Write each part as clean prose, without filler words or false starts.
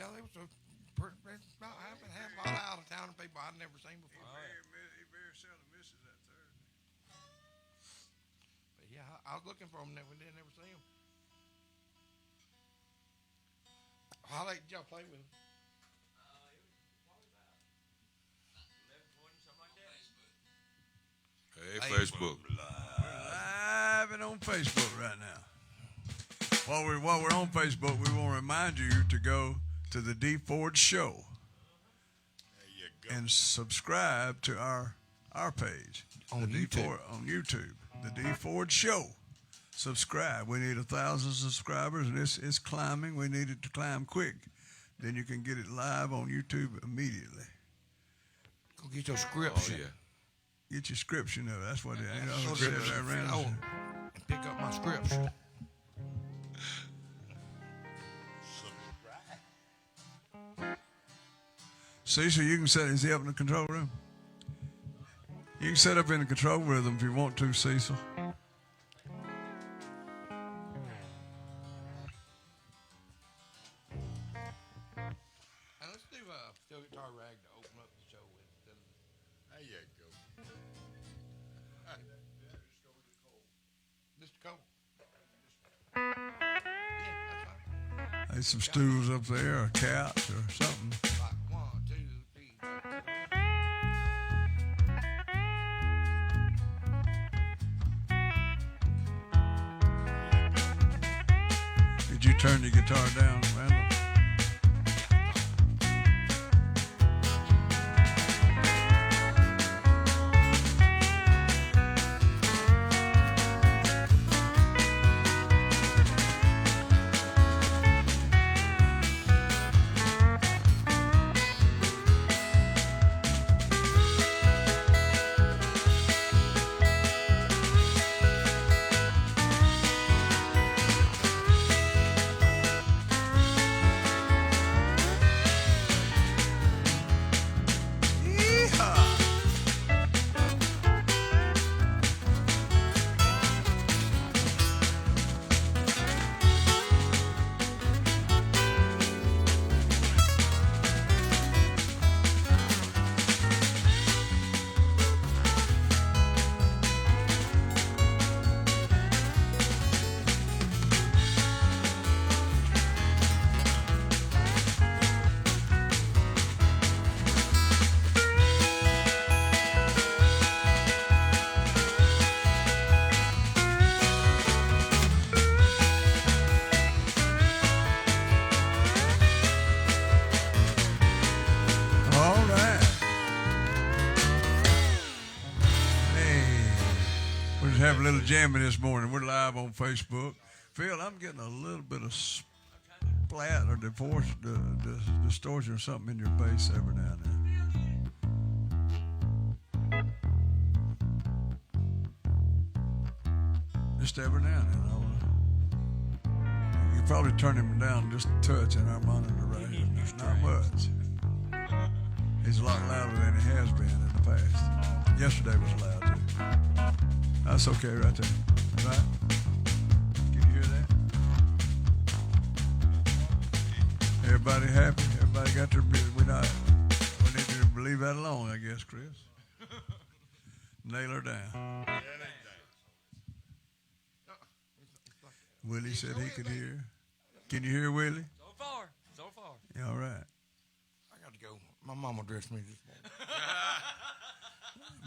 Yeah, there was about half and half all out of town people I'd never seen before. He very seldom misses that Thursday. But yeah, I was looking for him, we didn't ever see him. How late did y'all play with him? Hey, Facebook. We're live and on Facebook right now. While we're on Facebook, we want to remind you to go to the D Ford Show and subscribe to our page On the YouTube. on YouTube. The D Ford Show. Subscribe. We need 1,000 subscribers, and it's climbing. We need it to climb quick. Then you can get it live on YouTube immediately. Go get your scripts. Oh, yeah. Get your scripts, you know. That's what it is. So and pick up my scripts. Cecil, you can set. Is he up in the control room? You can set up in the control room if you want to, Cecil. And let's do Steel Guitar Rag to open up the show with. There you go. Mr. Cole. Yeah, that's fine. There's some stools up there, a couch or something. Like 1, 2, 3. Did you turn your guitar down, Randall? Have a little jamming this morning. We're live on Facebook. Phil, I'm getting a little bit of splat or distortion or something in your bass every now and then. Just every now and then. You probably turn him down just a touch in our monitor right here. Not much. He's a lot louder than he has been in the past. Yesterday was loud too. That's okay right there. Right? Can you hear that? Everybody happy? Everybody got their... We need to leave that alone, I guess, Chris. Nail her down. Willie said he could hear. Can you hear Willie? So far. Yeah, all right. I got to go. My mama dressed me this morning.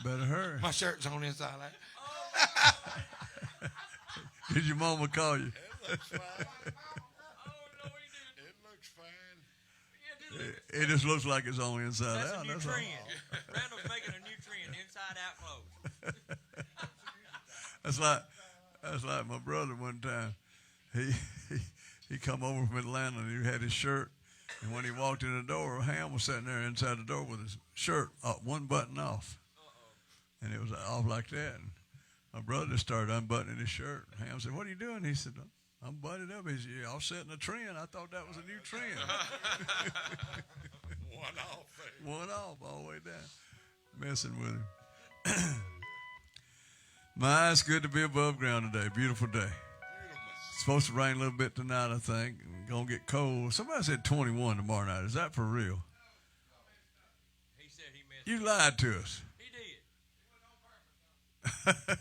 Better hurry. My shirt's on the inside out. Did your mama call you? It looks fine. Oh, no, he didn't. It looks fine. Yeah, dude, It just looks like it's only inside that's out. a new That's all. trend. Randall's making a new trend, inside out clothes. That's like my brother one time. He come over from Atlanta and he had his shirt, and when he walked in the door, Ham was sitting there inside the door with his shirt one button off, and it was off like that. And my brother just started unbuttoning his shirt. Ham said, "What are you doing?" He said, "I'm buttoned up." He said, "Yeah, I'll set in a trend. I thought that was a new trend." One off. One off all the way down. Messing with him. My, it's good to be above ground today. Beautiful day. Beautiful. It's supposed to rain a little bit tonight, I think. And gonna get cold. Somebody said 21 tomorrow night. Is that for real? He said he missed. You lied to us. He did.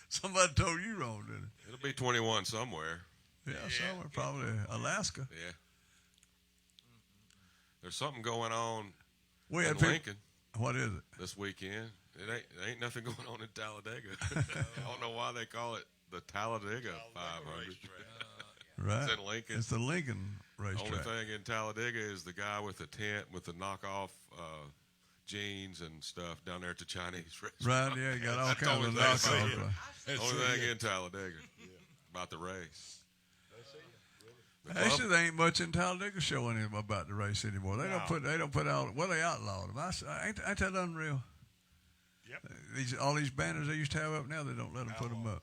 Somebody told you wrong, didn't it? It'll be 21 somewhere. Yeah, somewhere, probably Alaska. Yeah. There's something going on We in had people. Lincoln What is it? this weekend. There ain't nothing going on in Talladega. I don't know why they call it the Talladega 500. Right. It's in Lincoln. It's the Lincoln Only racetrack. thing in Talladega is the guy with the tent with the knockoff jeans and stuff down there at the Chinese restaurant. Right, yeah, you got all That's the kinds of only thing I see. knockoffs. Right. Only thing in Talladega about the race. The club- Actually, there ain't much in Talladega showing about the race anymore. They don't put out. Well, they outlawed them. Ain't that unreal? Yep. All these banners they used to have up now, they don't let them put them up.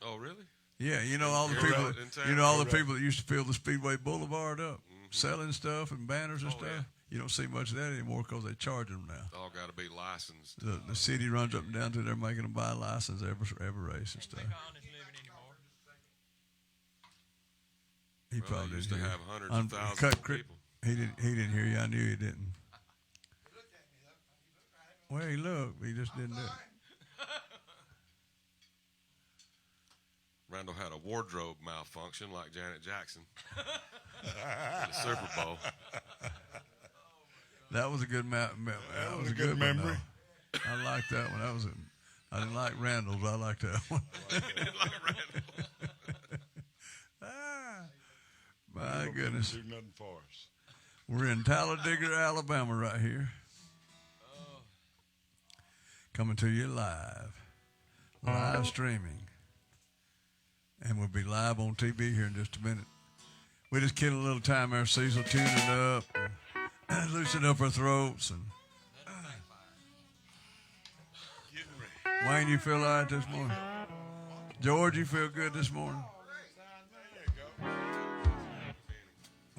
Oh, really? Yeah, you know all the Here people. out in town? You know all the people that used to fill the Speedway Boulevard up, selling stuff and banners and Oh, stuff. yeah. You don't see much of that anymore because they charge them now. All got to be licensed. The city runs up and down to there making them buy a license every race and stuff. Make an honest living anymore. He Well, probably they used didn't to hear. have hundreds of thousands of people. He didn't hear you. I knew he didn't. Well, he looked. He just didn't do it. Randall had a wardrobe malfunction like Janet Jackson at the Super Bowl. That was a good that was a good good memory. One, though. I liked that one. I didn't like Randall's. I liked that one. My goodness. Do nothing for us. We're in Talladega, Alabama right here. Coming to you live streaming. And we'll be live on TV here in just a minute. We just kill a little time there, Cecil, tuning up, and loosen up our throats. And Wayne, you feel all right this morning? George, you feel good this morning?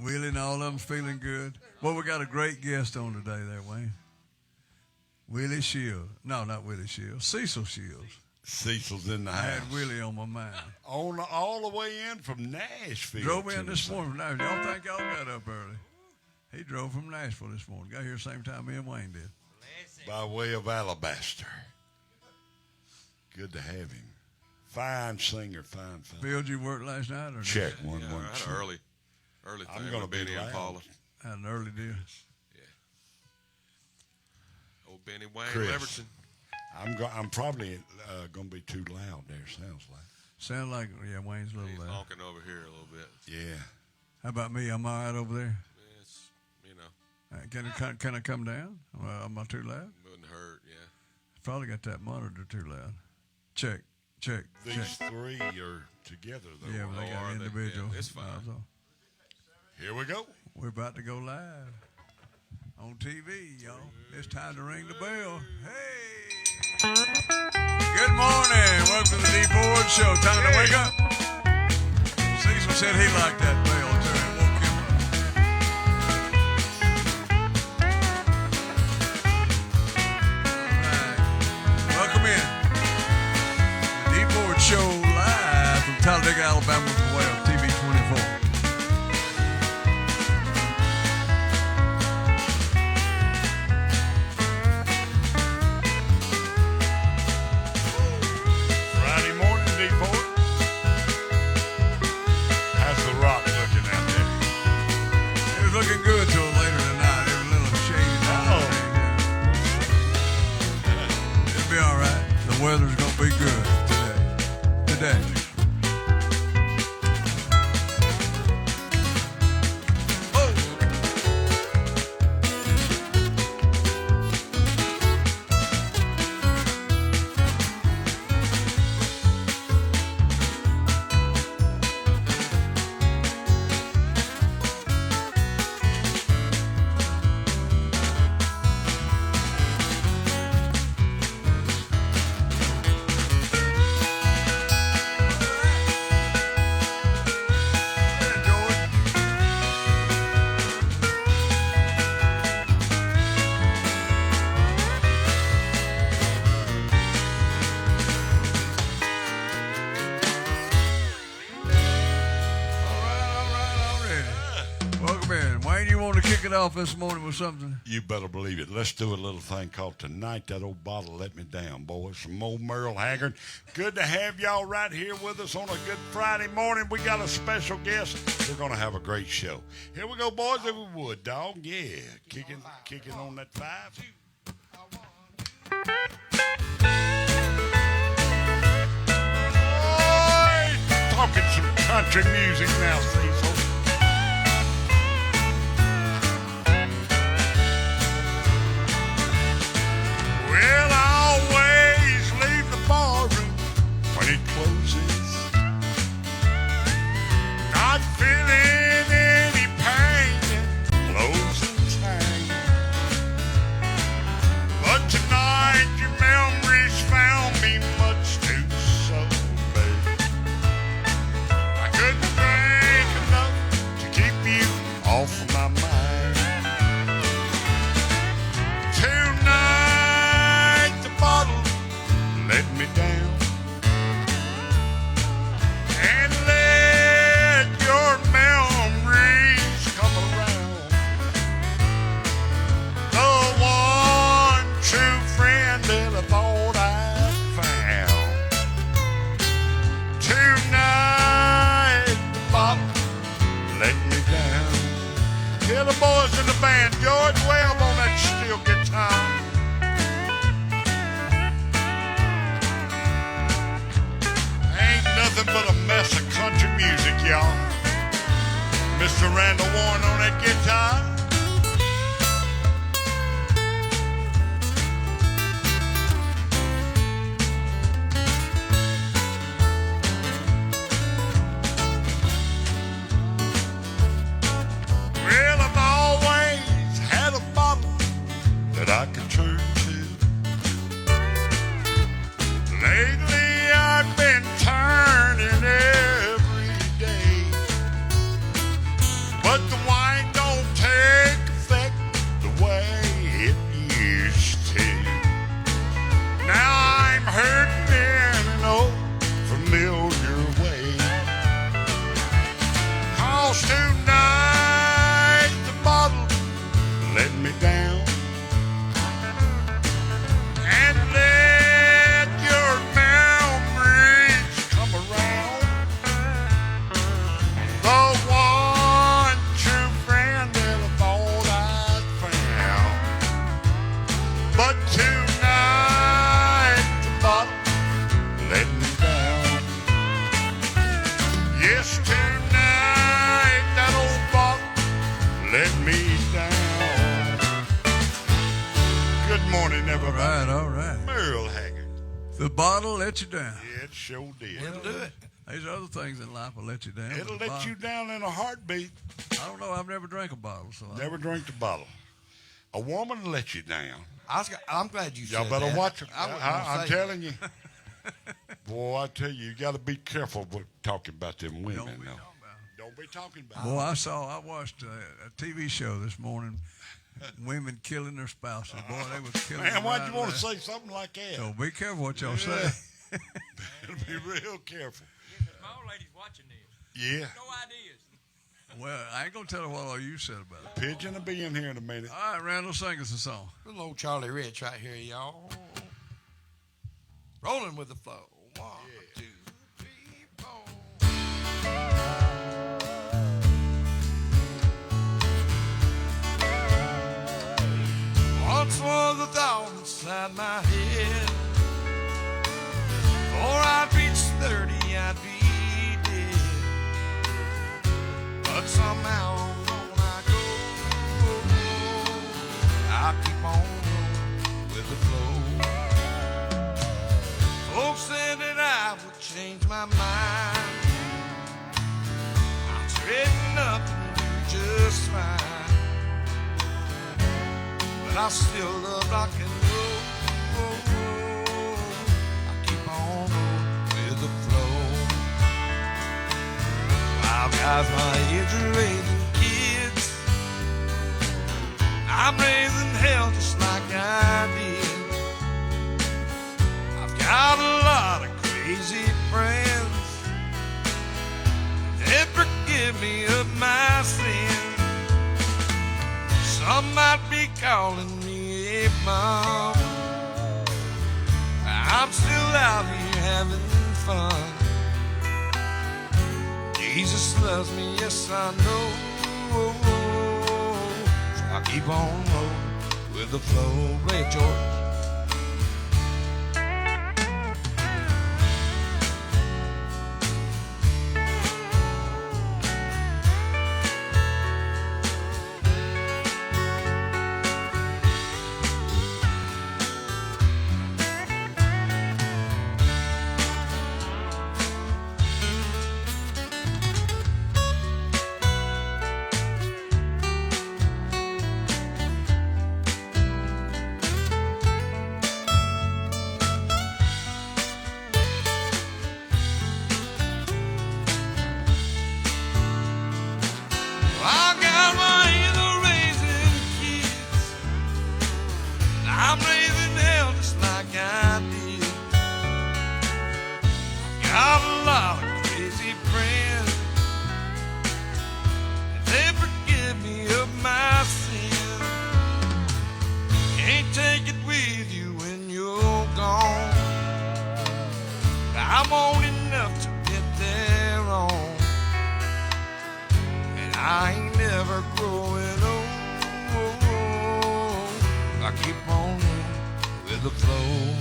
Willie and all of them's feeling good. Well, we got a great guest on today there, Wayne. Willie Shields. No, not Willie Shields. Cecil Shields. Cecil's in the I house. had Willie on my mind. All the way in from Nashville. Drove in this morning from Nashville. Y'all think y'all got up early? He drove from Nashville this morning. Got here the same time me and Wayne did. By way of Alabaster. Good to have him. Fine singer, fine. Bill, did you work last night or Check not? one. Yeah, I had an early thing. I'm gonna with be Benny and loud. Paula. Had an early deal. Old Benny Wayne Chris. Leverton. I'm probably gonna be too loud there. Sounds like. Sound like, yeah, Wayne's a little He's loud. honking over here a little bit. Yeah. How about me? I'm all right over there. It's, you know, Can I come down? Am I too loud? wouldn't hurt. Yeah. Probably got that monitor too loud. Check. These three are together though. Yeah, well, they Oh, got are they? individual. Yeah, it's fine. Here we go. We're about to go live on TV, y'all. It's time to ring the bell. Hey! Good morning. Welcome to the D Ford Show. Time to wake up. Cecil said he liked that bell too. It woke him up. All right. Welcome in. The D Ford Show live from Talladega, Alabama, for way of TV 24. Friday morning, D4. How's the rock looking out there? It was looking good till later tonight. It was a little shady down there. It'll be all right. The weather's gonna be good today. Oh! want to kick it off this morning with something? You better believe it. Let's do a little thing called Tonight That Old Bottle Let Me Down, boys. From old Merle Haggard. Good to have y'all right here with us on a good Friday morning. We got a special guest. We're going to have a great show. Here we go, boys, if we would, dog. Yeah, kicking on that five. Oh, talking some country music now, Cecil. Well, I always leave the barroom when it closes, not feeling any pain in closing time. But tonight your memories found me much too sober. I couldn't drink enough to keep you off of my mind. Tonight the bottle let me down, and let your memories come around. The one true friend that I thought I'd found. Tonight the bottle let me down. Hear the boys in the band, George Webb on that steel guitar. Ain't nothing but a mess of country music, y'all. Mr. Randall Warren on that guitar. Well, I've always had a bottle that I could turn to. Lately I've been turning every day, but the wine don't take effect the way it used to. Now I'm hurting in an old familiar way. 'Cause tonight the bottle let me down, and let your memories come around. The one true friend that I thought I'd found. But tonight the bottle let me down. Yes, tonight that old bottle let me down. Good morning, everybody. All right. Merle Haggard. The bottle let you down. Yeah, it sure did. It'll do it. There's other things in life will let you down. It'll but the let you down in a heartbeat. I don't know. I've never drank a bottle, so Never drink the bottle. A woman will let you down. I'm glad you Y'all said better that. watch it. I wasn't gonna I'm say telling you. Boy, I tell you got to be careful with talking about them women. don't be now. talking about. Don't be talking about Boy, I watched a TV show this morning. Women killing their spouses. Boy, they was killing. Man, them why'd right you want to there. say something like that? So be careful what y'all Yeah. say. Be real careful. Small ladies watching this. Yeah. No ideas. Well, I ain't gonna tell her what all you said about it. Pigeon will be in here in a minute. All right, Randall, sing us a song. Little old Charlie Rich right here, y'all. Rolling with the flow. 1, 2, 3, 4. Once was a thought inside my head. Before I'd reach 30, I'd be dead. But somehow when I go, I keep on rolling with the flow. Folks said that I would change my mind. I'll straighten up and do just fine. But I still love rock and roll. I keep on rolling with the flow. While guys my age are raising kids, I'm raising hell just like I did. I've got a lot of crazy friends. They forgive me of my sin. Some might be calling me a bum. I'm still out here having fun. Jesus loves me, yes I know. So I keep on rolling with the flow. Play it, George. I'm raising hell just like I did. Got a lot of crazy friends, and they forgive me of my sin. Can't take it with you when you're gone. I'm old enough to get there on, and I ain't never growing old. I keep on with the flow.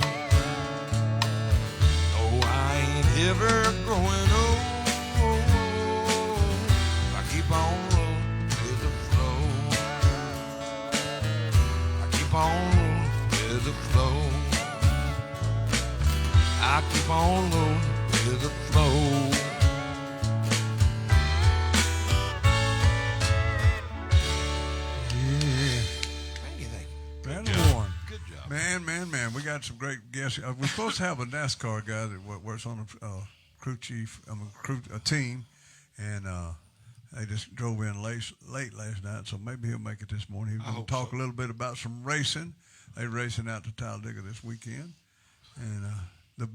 Oh, I ain't ever growing old. I keep on with the flow. I keep on with the flow. I keep on with the flow. Man, we got some great guests. We're supposed to have a NASCAR guy that works on a crew chief, a team, and they just drove in late last night, so maybe he'll make it this morning. He's going to talk a little bit about some racing. They're racing out to Talladega this weekend, and the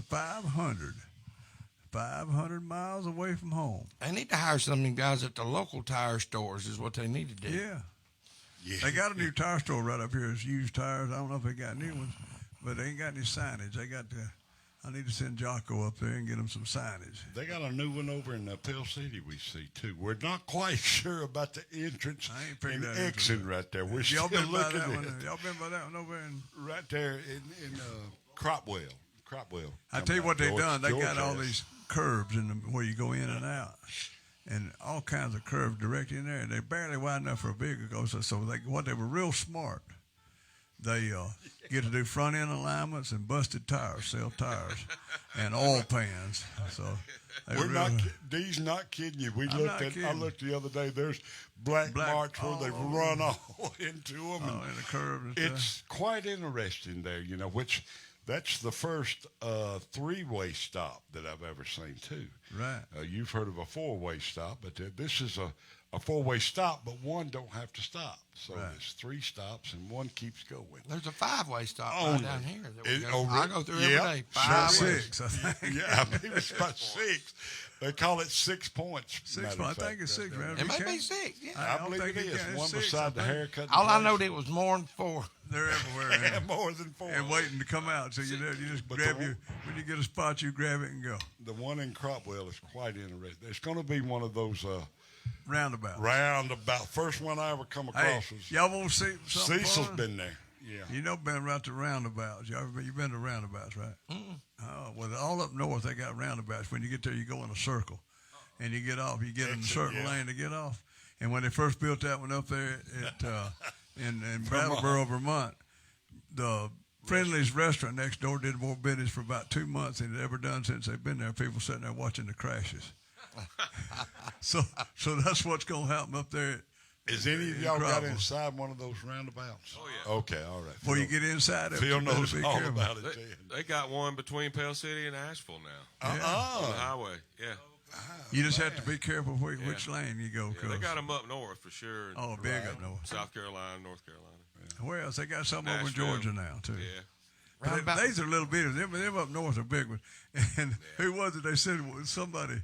500 miles away from home. They need to hire some of them guys at the local tire stores is what they need to do. Yeah. They got a new tire store right up here. It's used tires. I don't know if they got new ones, but they ain't got any signage. I need to send Jocko up there and get them some signage. They got a new one over in Pell City we see, too. We're not quite sure about the entrance and exit right there. We're still looking at it. Y'all been by that one over in? Right there in Cropwell. I tell you what they done. They got all these curbs where you go in and out. And all kinds of curves direct in there, and they're barely wide enough for a vehicle to go. So they were real smart. They get to do front end alignments and busted tires, sell tires, and oil pans. So Dee's not kidding you. I looked the other day. There's black marks where they've run all into them. In the curve. It's quite interesting there, which. That's the first three-way stop that I've ever seen, too. Right. You've heard of a four-way stop, but this is a four-way stop, but one don't have to stop. So there's three stops, and one keeps going. There's a five-way stop right down here. I go through every day. 6, I think. Yeah, I believe it's about 6. They call it 6 points. 6 points. I think it's 6. It may be 6. Yeah. I believe it is. One beside the haircut. All I know, it was more than 4. They're everywhere. Yeah, more than 4. And waiting to come out. So you just grab when you get a spot, you grab it and go. The one in Cropwell is quite interesting. There's going to be one of those roundabout. First one I ever come across was. Y'all won't see something Cecil's fun? been there. Yeah. Been right to roundabouts. You've been to roundabouts, right? Mm-mm. Oh, well, all up north they got roundabouts. When you get there, you go in a circle, and you get off. You get in a certain lane to get off. And when they first built that one up there in Brattleboro, Vermont, the friendliest restaurant next door did more business for about 2 months than they'd ever done since they've been there. People sitting there watching the crashes. So that's what's going to happen up there. Is any of y'all got inside one of those roundabouts? Oh, yeah. Okay, all right. Before you get inside it, Phil knows all about it. They got one between Pell City and Asheville now. On the highway, yeah. You just have to be careful which lane you go. Yeah, they got them up north for sure. Oh, big up north. South Carolina, North Carolina. Yeah. Where else? They got some over in Georgia now, too. Yeah. But these are little bitties. Them up north are big ones. And who was it? They said somebody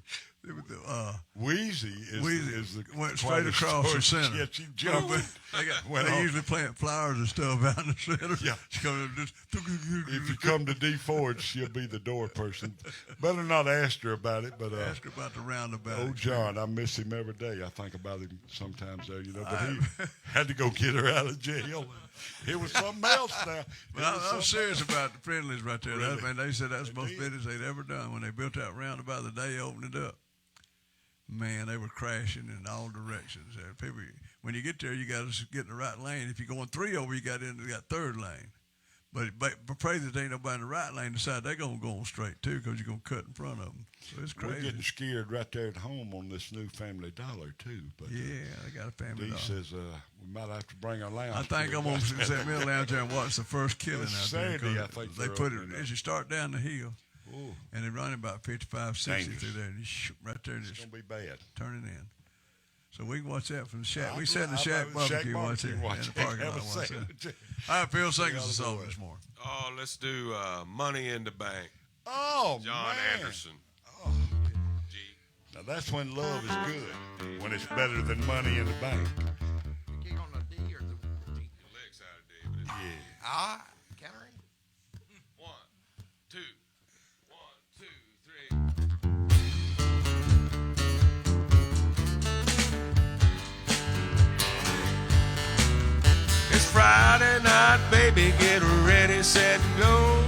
Wheezy is the went straight across the center. Yeah, she jumped. They usually plant flowers and stuff out in the center. Yeah. She comes up just. If you come to D Ford, she'll be the door person. Better not ask her about it, but Ask her about the roundabout. Oh, John, I miss him every day. I think about him sometimes there, you know. But he had to go get her out of jail. It was something else now. But I'm serious about the Friendlies right there. Really? Man, they said that's the most business they'd ever done when they built that roundabout the day they opened it up. Man, they were crashing in all directions. People, when you get there, you got to get in the right lane. If you're going 3 over, you got into that third lane. But pray that there ain't nobody in the right lane decide they're going to go on straight, too, because you're going to cut in front of them. So it's crazy. We're getting scared right there at home on this new Family Dollar, too. But, yeah, they got a Family Dee Dollar. says we might have to bring our lounge. I think I'm going to sit me a lounge there and watch the first killing out there. Saturday, I think they put it, as you start down the hill, Ooh. and they're running about 55, 60 Dangerous. through there, and you shoot right there and It's just going to be bad. turn it in. So we can watch that from the shack. I'll We do- sat in the I'll shack do the Shack barbecue watch it barbecue, in the parking have lot a watch that. sandwich. All right, Phil, sing us a gotta song do it. this morning. Oh, let's do Money in the Bank. Oh, John man. Anderson. G. Now, that's when love is good, when it's better than money in the bank. Kick on the D or the G? The licks out of David. Yeah. Ah, countering. 1, 2, 1, 2, 3. It's Friday night, baby, get ready, set, go.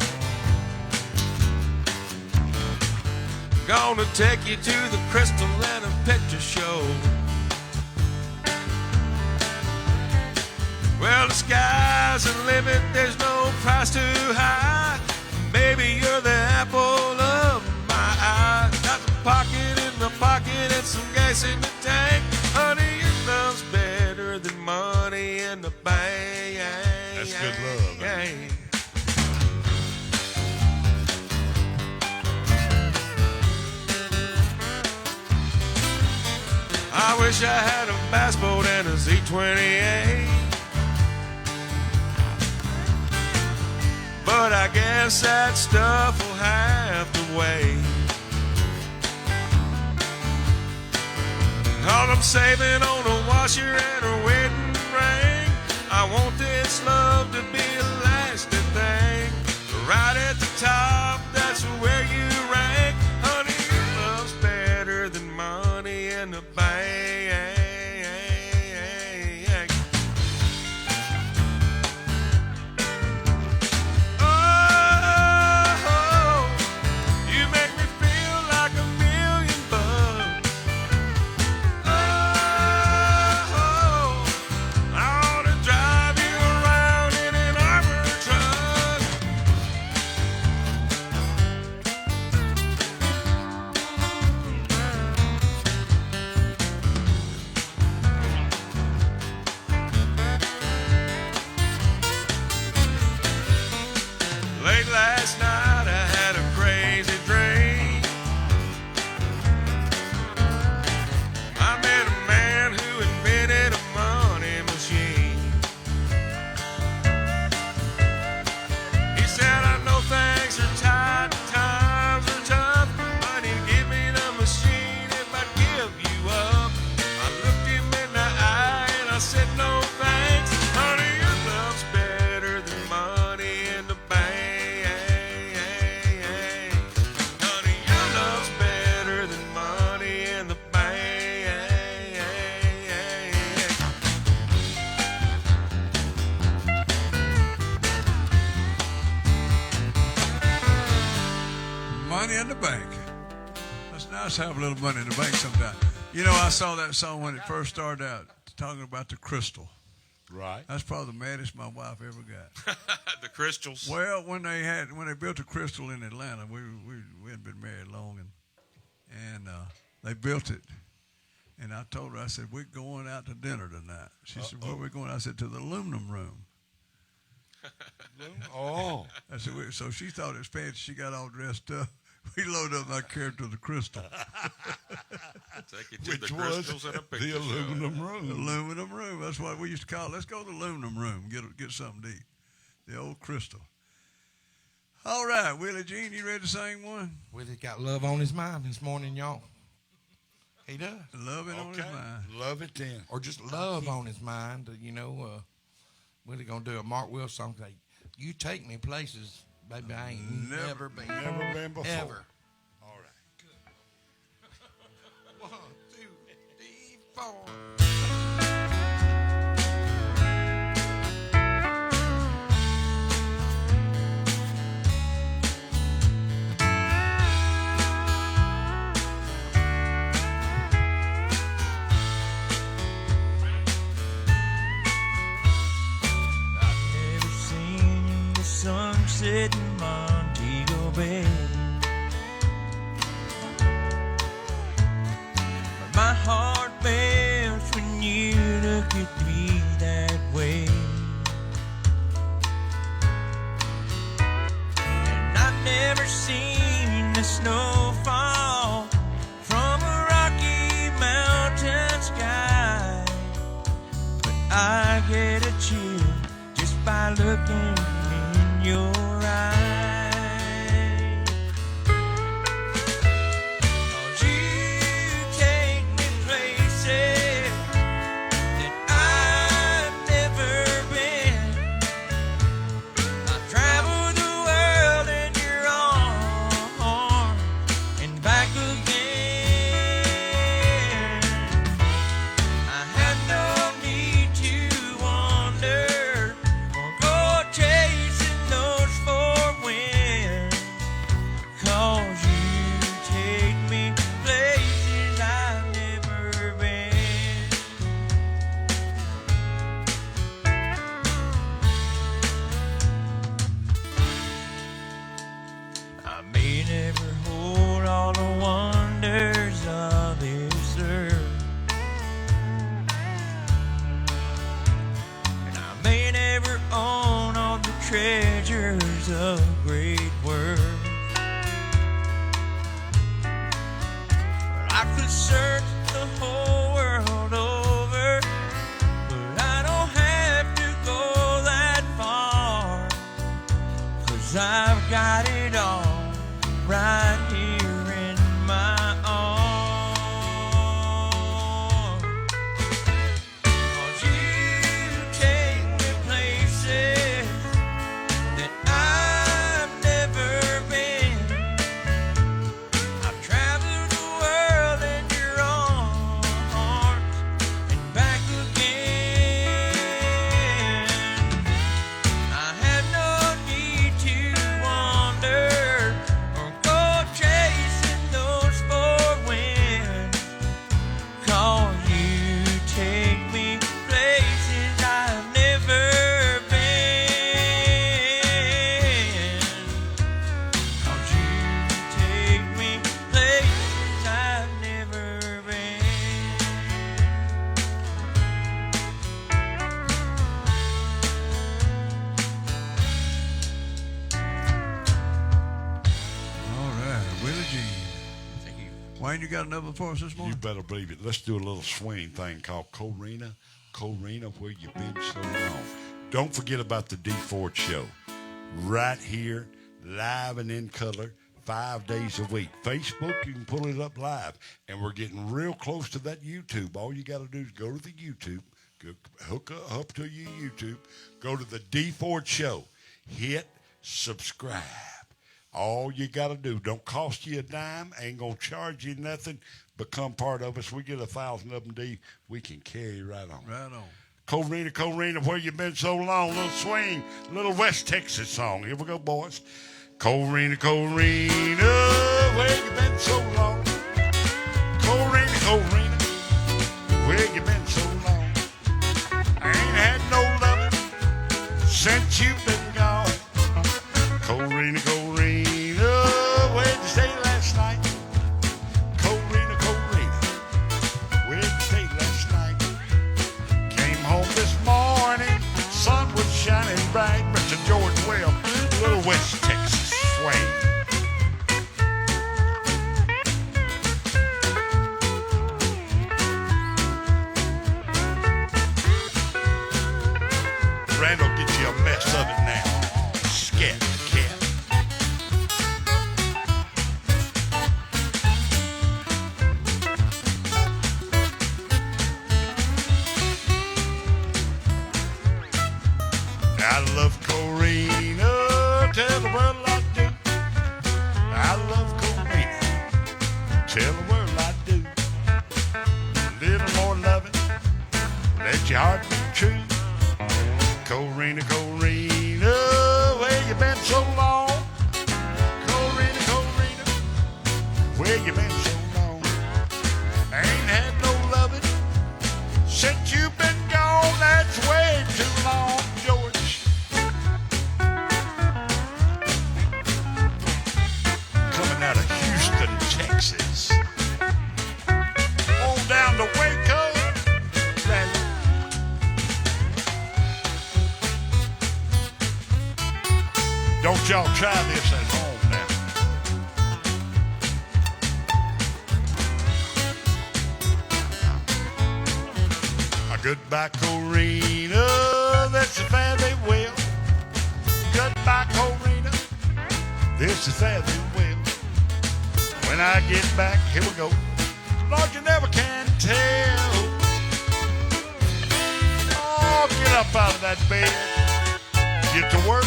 Gonna take you to the Crystal and a picture show. Well, the sky's the limit, there's no price too high. Baby, you're the apple of my eye. Got the pocket in the pocket and some gas in the tank. Honey, your love's better than money in the bank. That's good love, man. I wish I had a bass boat and a Z28, but I guess that stuff will have to wait. 'Cause I'm saving on a washer and a wedding ring. I want this love to be a lasting thing. Right at the top, that's where you rank. Honey, your love's better than money in the bank. Oh, you make me feel like a million bucks. Oh, I ought to drive you around in an armored truck. Late last night I had a crazy dream. I met a man who invented a money machine. He said, I know things are tight, times are tough, but he'd give me the machine if I'd give you up. I looked him in the eye and I said, no thanks. Honey, your love's better than money in the bank. Honey, your love's better than money in the bank. Money in the bank. That's nice to have a little money in the bank sometime. You know, I saw that song when it first started out, talking about the crystal. Right. That's probably the maddest my wife ever got. The crystals. Well, when they built a crystal in Atlanta, we hadn't been married long, and they built it. And I told her, I said, we're going out to dinner tonight. She said, where are we going? I said, to the aluminum room. Oh. I said, so she thought it was fancy. She got all dressed up. We loaded up my carriage to the crystal. Take you to Which the was crystals and a picture the aluminum room. The aluminum room. That's what we used to call it. Let's go to the aluminum room, get something to eat. The old crystal. All right, Willie Jean, you ready to sing one? Willie's got love on his mind this morning, y'all. He does. Love it on his Okay. mind. Love it then. Or just love on his mind. We're going to do a Mark Will song. Say, you take me places, baby, I ain't never been. Never been before. Ever. All right. 1, 2, 3, 4. Sunset in Montego Bay, but my heart melts when you look at me that way. And I've never seen the snow fall from a Rocky Mountain sky, but I get a chill just by looking your eyes. 'Cause you take me places that I've never been. I've traveled the world in your arms and back again. I have no need to wander or go chasing those four winds, 'cause you take me places I've never been. I may never hold all the wonders of this earth, and I may never own all the treasures of great worth, but I could search the whole world over, but I don't have to go that far, 'cause I've got it all right here in my arms. 'Cause you take me places that I've never been. I've traveled the world in your arms and back again. I have no need to wander or go chasing those four winds, 'cause you take me places I've never been. 'Cause you take me places I've never been. All right, Willie G. Wayne, you got another for us this You morning? better believe it. Let's do a little swing thing called Corina. Corina, where you been so long. Don't forget about the D Ford Show. Right here, live and in color, 5 days a week. Facebook, you can pull it up live. And we're getting real close to that YouTube. All you got to do is go to the YouTube, hook up to your YouTube, go to the D Ford Show, hit subscribe. All you got to do, don't cost you a dime, ain't going to charge you nothing. Become part of us. We get 1,000 of them, D. We can carry right on. Right on. Corina, Corina, where you been so long? Little swing, little West Texas song. Here we go, boys. Corina, Corina, where you been so long? Corina, Corina, where you been so long? I ain't had no loving since you've been gone. Corina, Corina, where'd you stay last night? Corina, Corina, where'd you stay last night? Came home this morning, sun was shining bright. Mr. George Webb, Little West Texas swing. Randall, get you a mess of it now. Scat cat. I love Corina. Tell the world I do. I love Corina. Tell the world I do. A little more loving. Let your heart be true. Corina, Corina, where you been so long? Corina, Corina, where you been so long? I ain't had no loving since you've been gone. That's way too long, George. Coming out of Houston, Texas, on down to Waco. Don't y'all try this at home now. A goodbye, Corina, that's a fare thee well. Goodbye, Corina, this is fare thee well. When I get back, here we go. Lord, you never can tell. Oh, get up out of that bed. Get to work.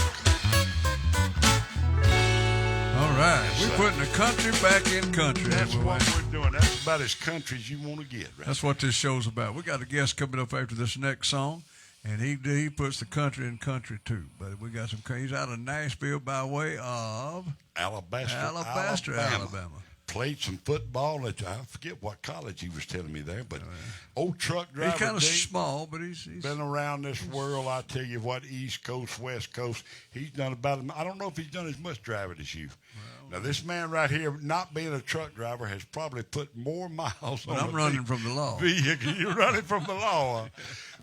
All right, we're putting the country back in country. That's what we're doing. That's about as country as you want to get, right? That's what this show's about. We got a guest coming up after this next song, and he puts the country in country too. But we got some. He's out of Nashville by way of Alabaster, Alabama. Played some football at, I forget what college he was telling me there, but old truck driver. He's kind of Dave, small, but he's been around this world. I tell you what, East Coast, West Coast. He's done about. I don't know if he's done as much driving as you. Now this man right here, not being a truck driver, has probably put more miles. But on I'm running from the law. Vehicle. You're running from the law.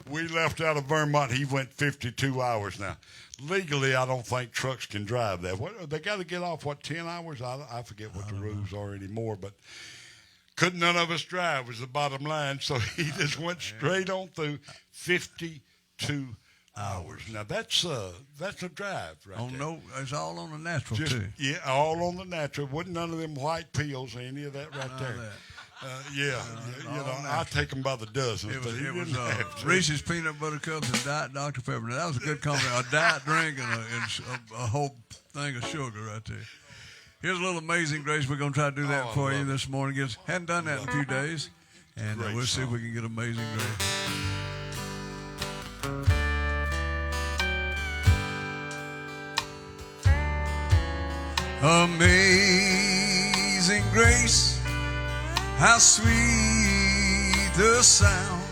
We left out of Vermont. He went 52 hours now. Legally, I don't think trucks can drive that. What, they got to get off, 10 hours? I forget what the rules are anymore, but couldn't none of us drive was the bottom line, so he just went straight on through 52 hours. Now, that's a drive right there. No, it's all on the natural, Just, too. Yeah, all on the natural. Wasn't none of them white pills or any of that right there. I take them by the dozen. It was Reese's Peanut Butter Cups and Diet Dr. Pepper. Now, that was a good combination. A diet drink and a whole thing of sugar right there. Here's a little Amazing Grace. We're going to try to do that for you this morning. Hadn't done that in a few days. And we'll see if we can get Amazing Grace. Amazing Grace, how sweet the sound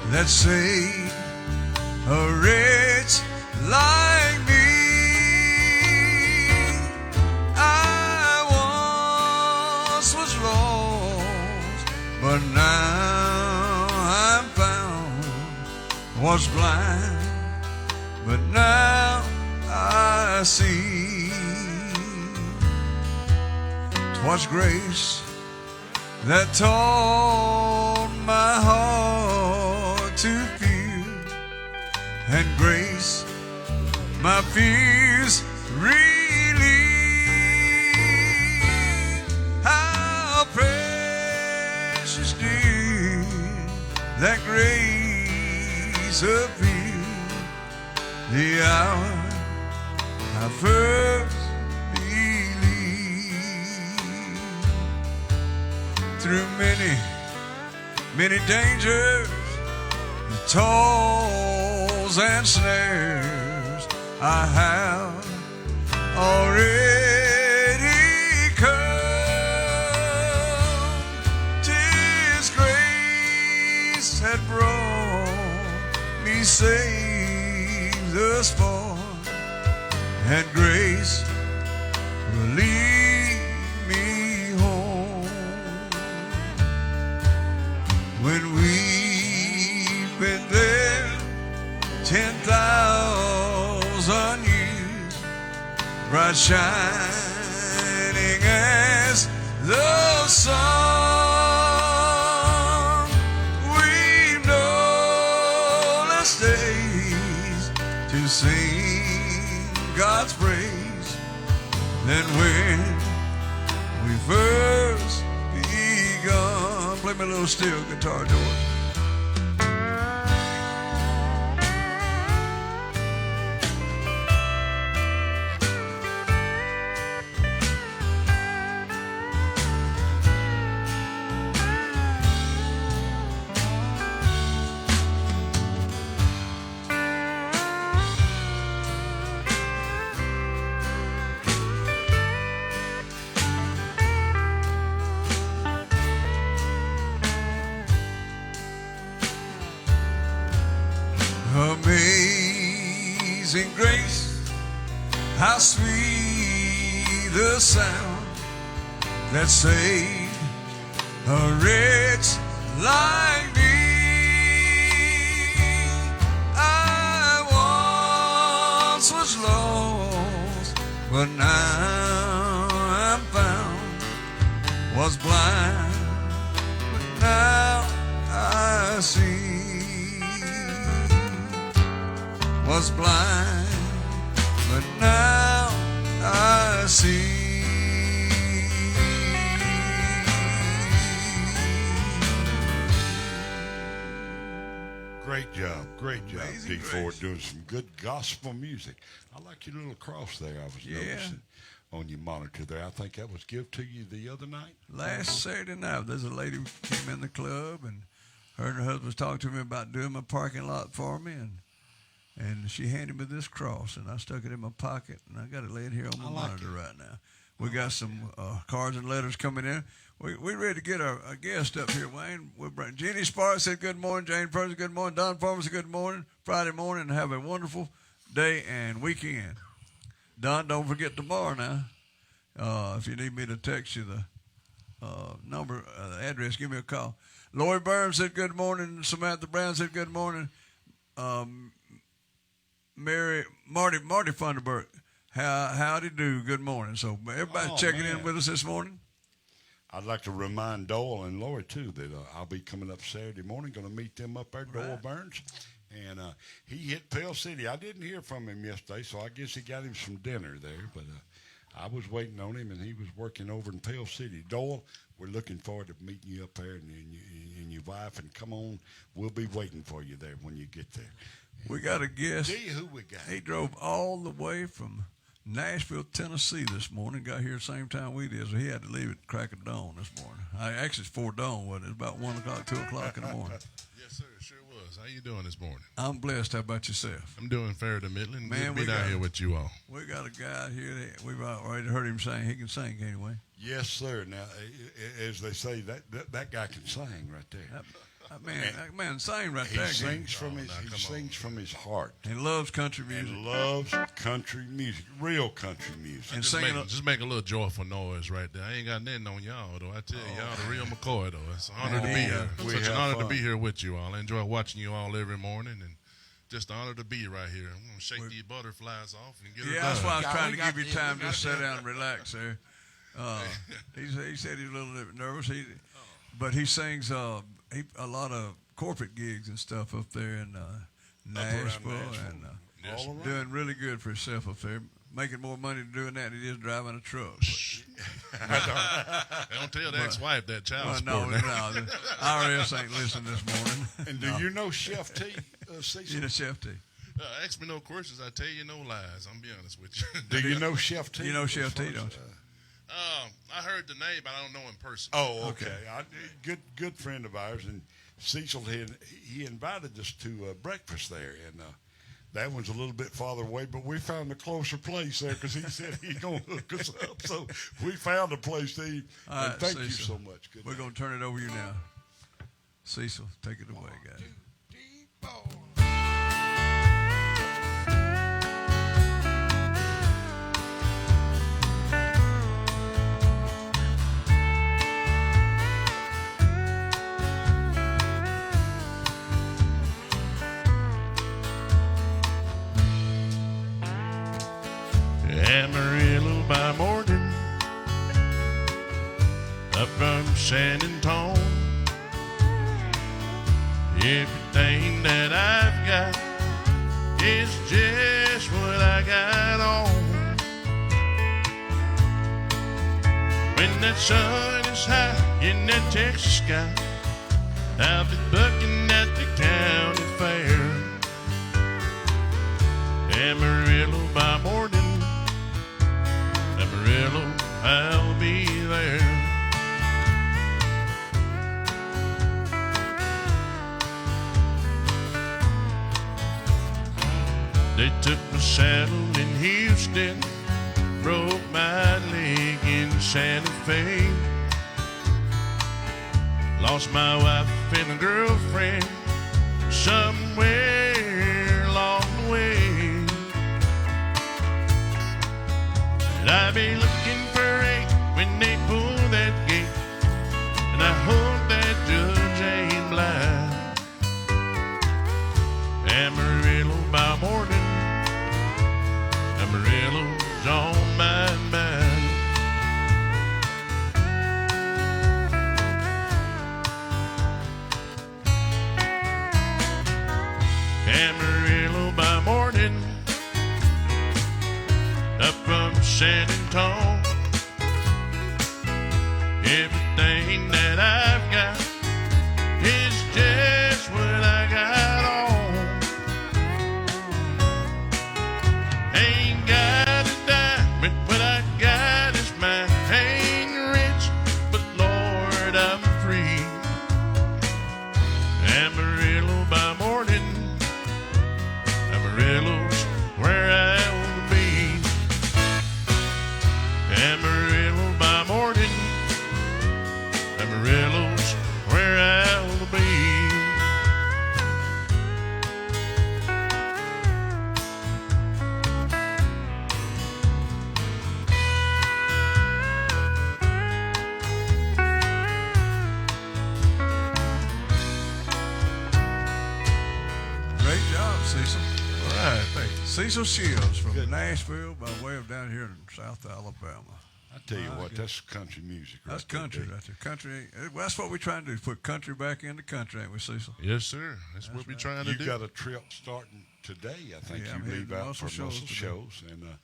that saved a wretch like me. I once was lost, but now I'm found. Was blind, but now I see. 'Twas grace that taught my heart to fear, and grace my fears relieve. How precious did that grace appear the hour I first through many, many dangers, toils and snares, I have already come. 'Tis grace that brought me safe thus far, and grace will lead me home. When we've been there 10,000 years, bright shining as the sun, we've no less days to sing God's praise than when we first begun. Play me a little steel guitar, George. Amazing grace, how sweet the sound that saved a wretch like me. I once was lost, but now I'm found. Was blind, but now I see. Was blind, but now I see. Great job, Amazing D. Ford, grace. doing some good gospel music. I like your little cross there. I was noticing on your monitor there. I think that was given to you the other night. Last Saturday night, there's a lady who came in the club, and her and her husband was talking to me about doing my parking lot for me, and she handed me this cross, and I stuck it in my pocket, and I got it laying here on my monitor right now. We got some cards and letters coming in. We ready to get our guest up here, Wayne. We're Jenny Sparks said good morning. Jane Percy, good morning. Don Farmer said good morning. Friday morning, and have a wonderful day and weekend. Don, don't forget tomorrow now. If you need me to text you the number, address, give me a call. Lori Burns said good morning. Samantha Brown said good morning. Marty Funderburg, howdy do, good morning. So everybody checking in with us this morning. I'd like to remind Doyle and Lori, too, that I'll be coming up Saturday morning, going to meet them up there, Doyle Burns. And he hit Pell City. I didn't hear from him yesterday, so I guess he got him some dinner there. But I was waiting on him, and he was working over in Pell City. Doyle, we're looking forward to meeting you up there and your wife. And come on, we'll be waiting for you there when you get there. We got a guest. See who we got. He drove all the way from Nashville, Tennessee this morning. Got here the same time we did, so he had to leave at crack of dawn this morning. Actually, it's 4 dawn, wasn't it? It's about 1 o'clock, 2 o'clock in the morning. Yes, sir. Sure was. How you doing this morning? I'm blessed. How about yourself? I'm doing fair to middling. Man, Good to be down here with you all. We got a guy here that we've already heard him sing. He can sing anyway. Yes, sir. Now, as they say, that guy can sing right there. That man sang right He there. sings from his heart. He loves country music. And loves country music, real country music. And just make a little joyful noise right there. I ain't got nothing on y'all, though. I tell you, y'all the real McCoy, though. It's an honor to be here. Such an honor to be here with you all. I enjoy watching you all every morning, and just an honor to be right here. I'm going to shake these butterflies off and get it done. That's why I was trying to give you time to sit down and relax there. He said he's a little bit nervous, but he sings a lot of corporate gigs and stuff up there in Nashville, and doing really good for himself up there. Making more money doing that than he is driving a truck. Don't tell the ex-wife that child support. No, the IRS ain't listening this morning. And do you know Chef T, Cecil? You know Chef T. Ask me no questions, I tell you no lies. I'm be honest with you. Do you know Chef T? You know Chef T, don't you? I heard the name, but I don't know in person. Oh, okay. Good friend of ours, and Cecil he invited us to breakfast there, and that one's a little bit farther away, but we found a closer place there because he said he's going to hook us up. So we found a place to eat. All right, thank you Cecil. so much. Good We're going to turn it over to you now. Cecil, take it away, guys. Amarillo by morning, up from San Antone. Everything that I've got is just what I got on. When that sun is high in that Texas sky, I'll be looking at the county fair. Amarillo by morning, Amarillo, I'll be there. They took my saddle in Houston, broke my leg in Santa Fe. Lost my wife and a girlfriend somewhere Amarillo by morning, Amarillo's on my mind. Amarillo by morning, up from San Antonio. Everything that I've got is just what I got on. Ain't got a dime, but what I got is mine. Ain't rich, but Lord, I'm free. Amarillo by morning, Amarillo's where I will be. Amarillo by morning, Amarillo's where I'll be. Great job, Cecil. All right, thank you. Cecil Shields from Nashville by way of down here in South Alabama. I tell you what, that's country music. That's country right there. Country. That's what we're trying to do, is put country back into country, ain't we, Cecil? Yes, sir. That's what we're trying to You do. got a trip starting today. I think Yeah, I'm you heading leave to out Muscle for Shoals Muscle today. Shows. And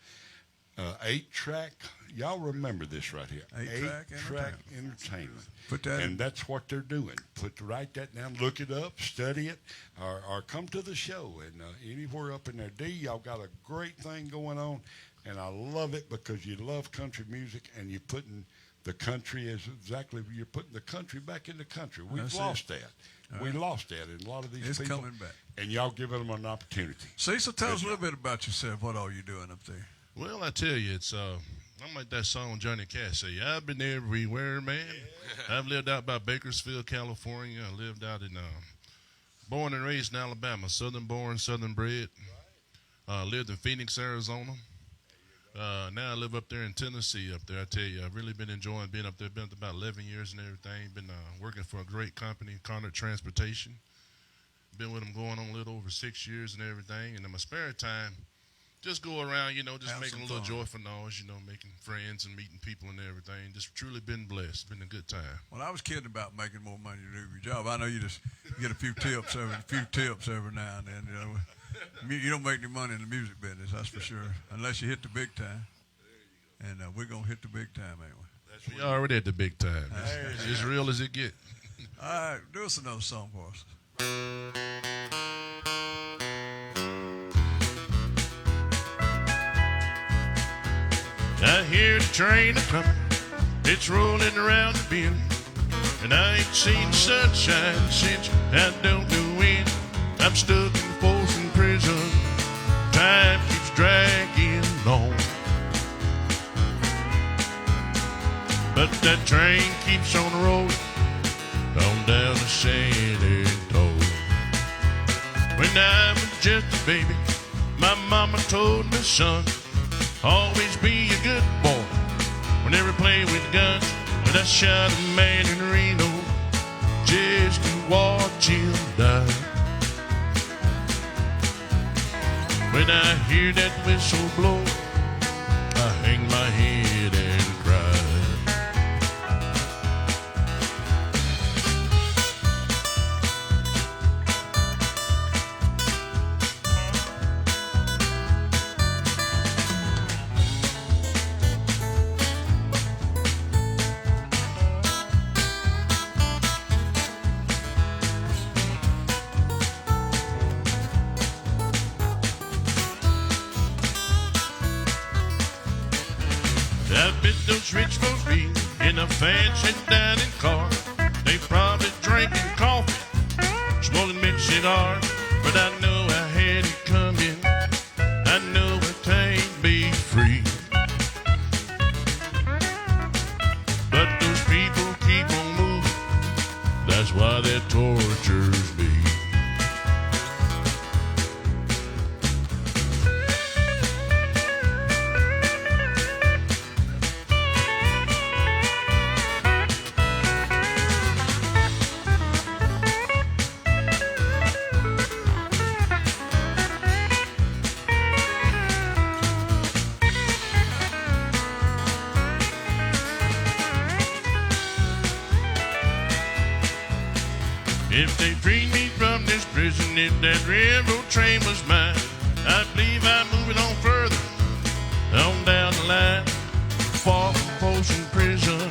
8-track, y'all remember this right here. 8-track entertainment. Put that And that's what they're doing. Write that down, look it up, study it, or come to the show. And anywhere up in there, D, y'all got a great thing going on. And I love it because you love country music and you're putting the country you're putting the country back in the country. We've That's lost it. that. We lost that in a lot of these It's people. coming back. And y'all giving them an opportunity. Cecil, tell us a little bit about yourself. What are you doing up there? Well, I tell you, it's I'm like that song Johnny Cash say, I've been everywhere, man. I've lived out by Bakersfield, California. I lived out in born and raised in Alabama, southern born, southern bred. Lived in Phoenix, Arizona. Now I live up there in Tennessee up there. I tell you, I've really been enjoying being up there. Been up about 11 years and everything. Been working for a great company, Connor Transportation. Been with them going on a little over 6 years and everything. And in my spare time, just go around, just Have making a some little fun. joyful noise, making friends and meeting people and everything. Just truly been blessed. Been a good time. Well, I was kidding about making more money to do your job. I know you just get a few tips every now and then. You don't make any money in the music business, that's for sure, unless you hit the big time. And we're gonna hit the big time, ain't we? We already at the big time. It's as real as it get. All right, do us another song for us. I hear the train a coming, it's rolling around the bend, and I ain't seen sunshine since I don't know when. I'm stuck in Folsom Prison, time keeps dragging on, but that train keeps on rolling on down to San Antonio. When I was just a baby, my mama told me, son, always be a good boy. We'll never play with guns. But I shot a man in Reno just to watch him die. When I hear that whistle blow, I hang my head and cry. I bet those rich folks be in a fancy dining car. They probably drinking coffee, smoking big cigars. But I know I had it coming. I know I can't be free. But those people keep on moving. That's why that tortures me. prison if that railroad train was mine. I believe I'm moving on further, on down the line. Far from Folsom Prison,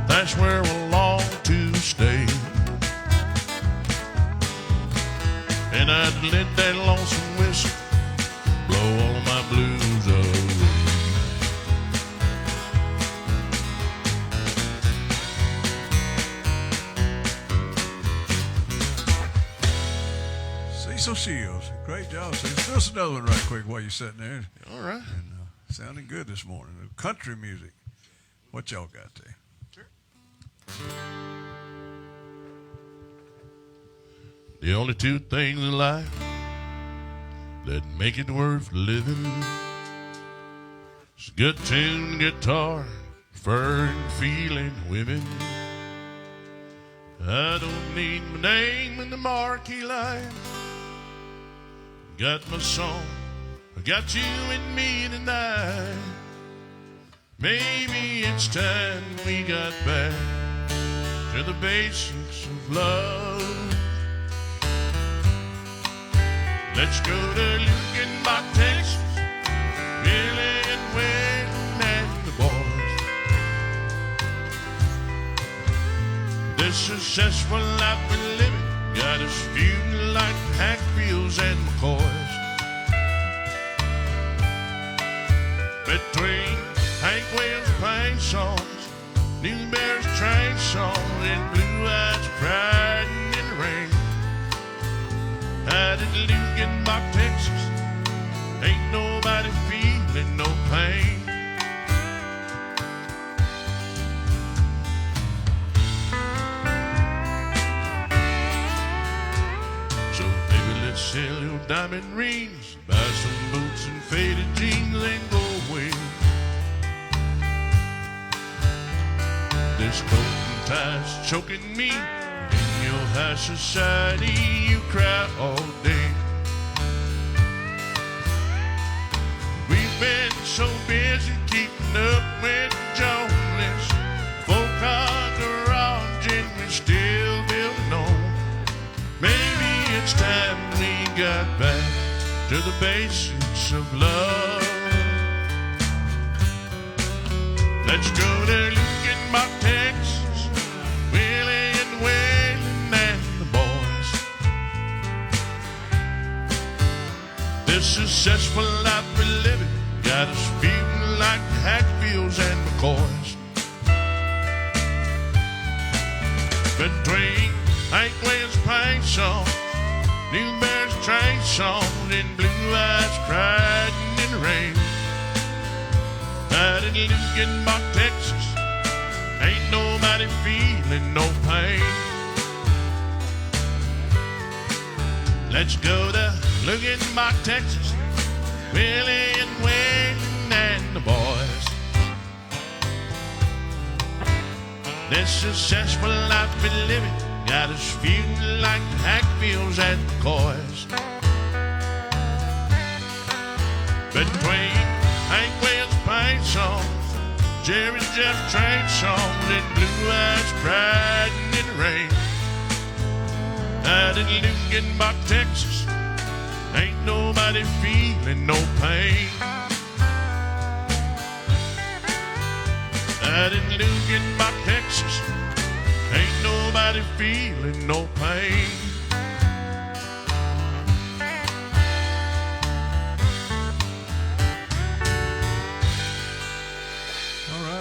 that's where I long to stay. And I'd let that lonesome whistle blow all of my blues away. Cecil Shields, great job, Cecil. Just another one right quick while you're sitting there. All right. And, sounding good this morning. Country music. What y'all got there? The only two things in life that make it worth living is a good tune guitar, fur and feeling women. I don't need my name in the marquee line. Got my song, I got you and me tonight. Maybe it's time we got back to the basics of love. Let's go to Lukenbach, Texas, Billy and Wayne and the boys. This successful life we're living got us feuding like Hatfields and McCoys. Between Hank Williams' pine songs, Newberry's train songs, and Blue Eyes crying in the rain. Out in Lukenbach, Texas, ain't nobody feeling no pain. So baby, let's sell your diamond rings, buy some boots and faded jeans, and go away. This coat and tie's choking me. In your high society, you cry all day. We've been so busy keeping up with Jonas. Folk are garage and we still building on. Maybe it's time we got back to the basics of love. Let's go to Lukenbach, Texas, Willie and Waylon and the boys. This successful life we're living got us feeling like Hatfields and McCoys. Between Hank Williams' pine songs, Newberry's train songs, and Blue Eyes crying in the rain. Out in Lukenbach, Texas, ain't nobody feeling no pain. Let's go to Lukenbach, Texas, Willie and Wayne and the boys. This successful life we're living got us feeling like Hatfields and McCoys. Between Hank Williams' pine songs, Jerry Jeff train songs, and Blue Eyes crying in the rain. Out in Lukenbach, Texas, ain't nobody feeling no pain. Out in Lukenbach, Texas, ain't nobody feeling no pain.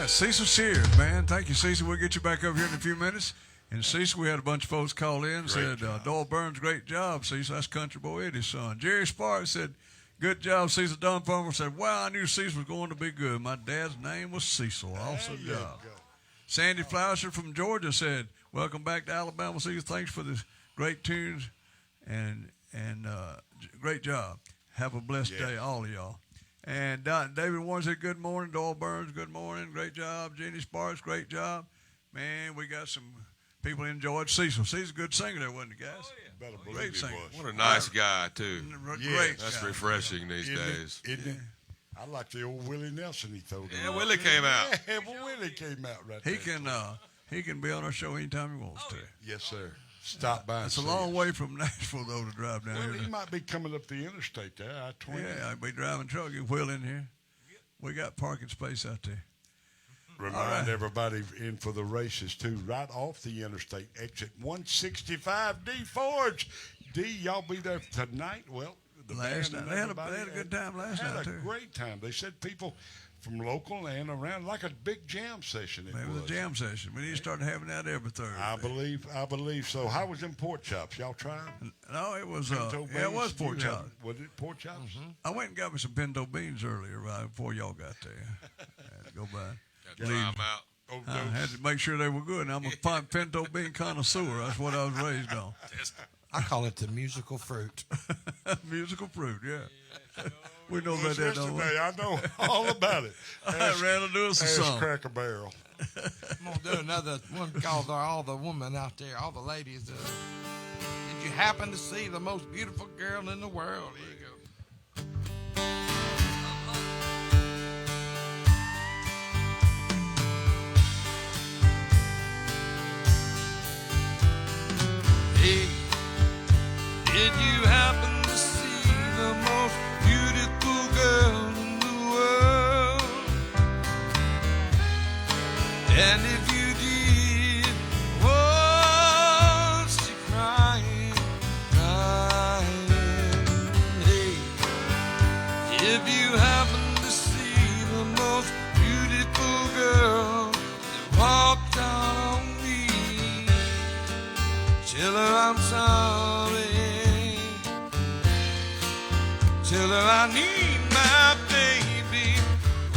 Cecil Shears, man. Thank you, Cecil. We'll get you back over here in a few minutes. And Cecil, we had a bunch of folks call in, said, Doyle Burns, great job, Cecil. That's Country Boy Eddie's son. Jerry Sparks said, good job, Cecil. Don Farmer said, wow, I knew Cecil was going to be good. My dad's name was Cecil. Awesome job. Sandy Fleischer from Georgia said, welcome back to Alabama, Cecil. Thanks for the great tunes and great job. Have a blessed day, all of y'all. And David Warren said, good morning. Doyle Burns, good morning. Great job. Jenny Sparks, great job. Man, we got some people enjoyed Cecil. Cecil's a good singer there, wasn't he, guys? Oh, yeah. Better believe Great he singer. was. What a nice guy, too. Great That's guy. refreshing these days. Isn't it? I like the old Willie Nelson he threw. Yeah, Willie came out. Yeah, Willie came out right there. He can be on our show anytime he wants to. Yes, sir. stop by. It's a and see long us. way from Nashville, though, to drive down Well, here. he might be coming up the interstate there, I-20. Yeah, I'd be driving truck. You wheel in here. We got parking space out there. Remind everybody in for the races, too, right off the interstate, exit 165, D Forge. D, y'all be there tonight? Well, the Last band night. and They everybody had a good time last had night, a too. great time. They said people from local and around, like a big jam session. It was a jam session. We need to start having that every Thursday. I believe so. How was them pork chops? Y'all tried? No, it was Pinto yeah, it was beans? pork You had- chops. Was it pork chops? Mm-hmm. I went and got me some pinto beans earlier, right before y'all got there. I had to go by. Got to try 'em out. Oh, I had to make sure they were good. And I'm a pinto bean connoisseur. That's what I was raised on. I call it the musical fruit. Musical fruit, yeah. We know was about that, don't we? yesterday. I know all about it. Ask Randall, do us a Ask song. Cracker Barrel. I'm going to do another one called all the women out there, all the ladies. Did you happen to see the most beautiful girl in the world? Here you go. Hey, did you happen to see the most beautiful girl in the world? And if you did, was she crying, crying? Hey, if you happen to see the most beautiful girl that walked out on me, tell her I'm sorry. Tell her I need my baby. Oh,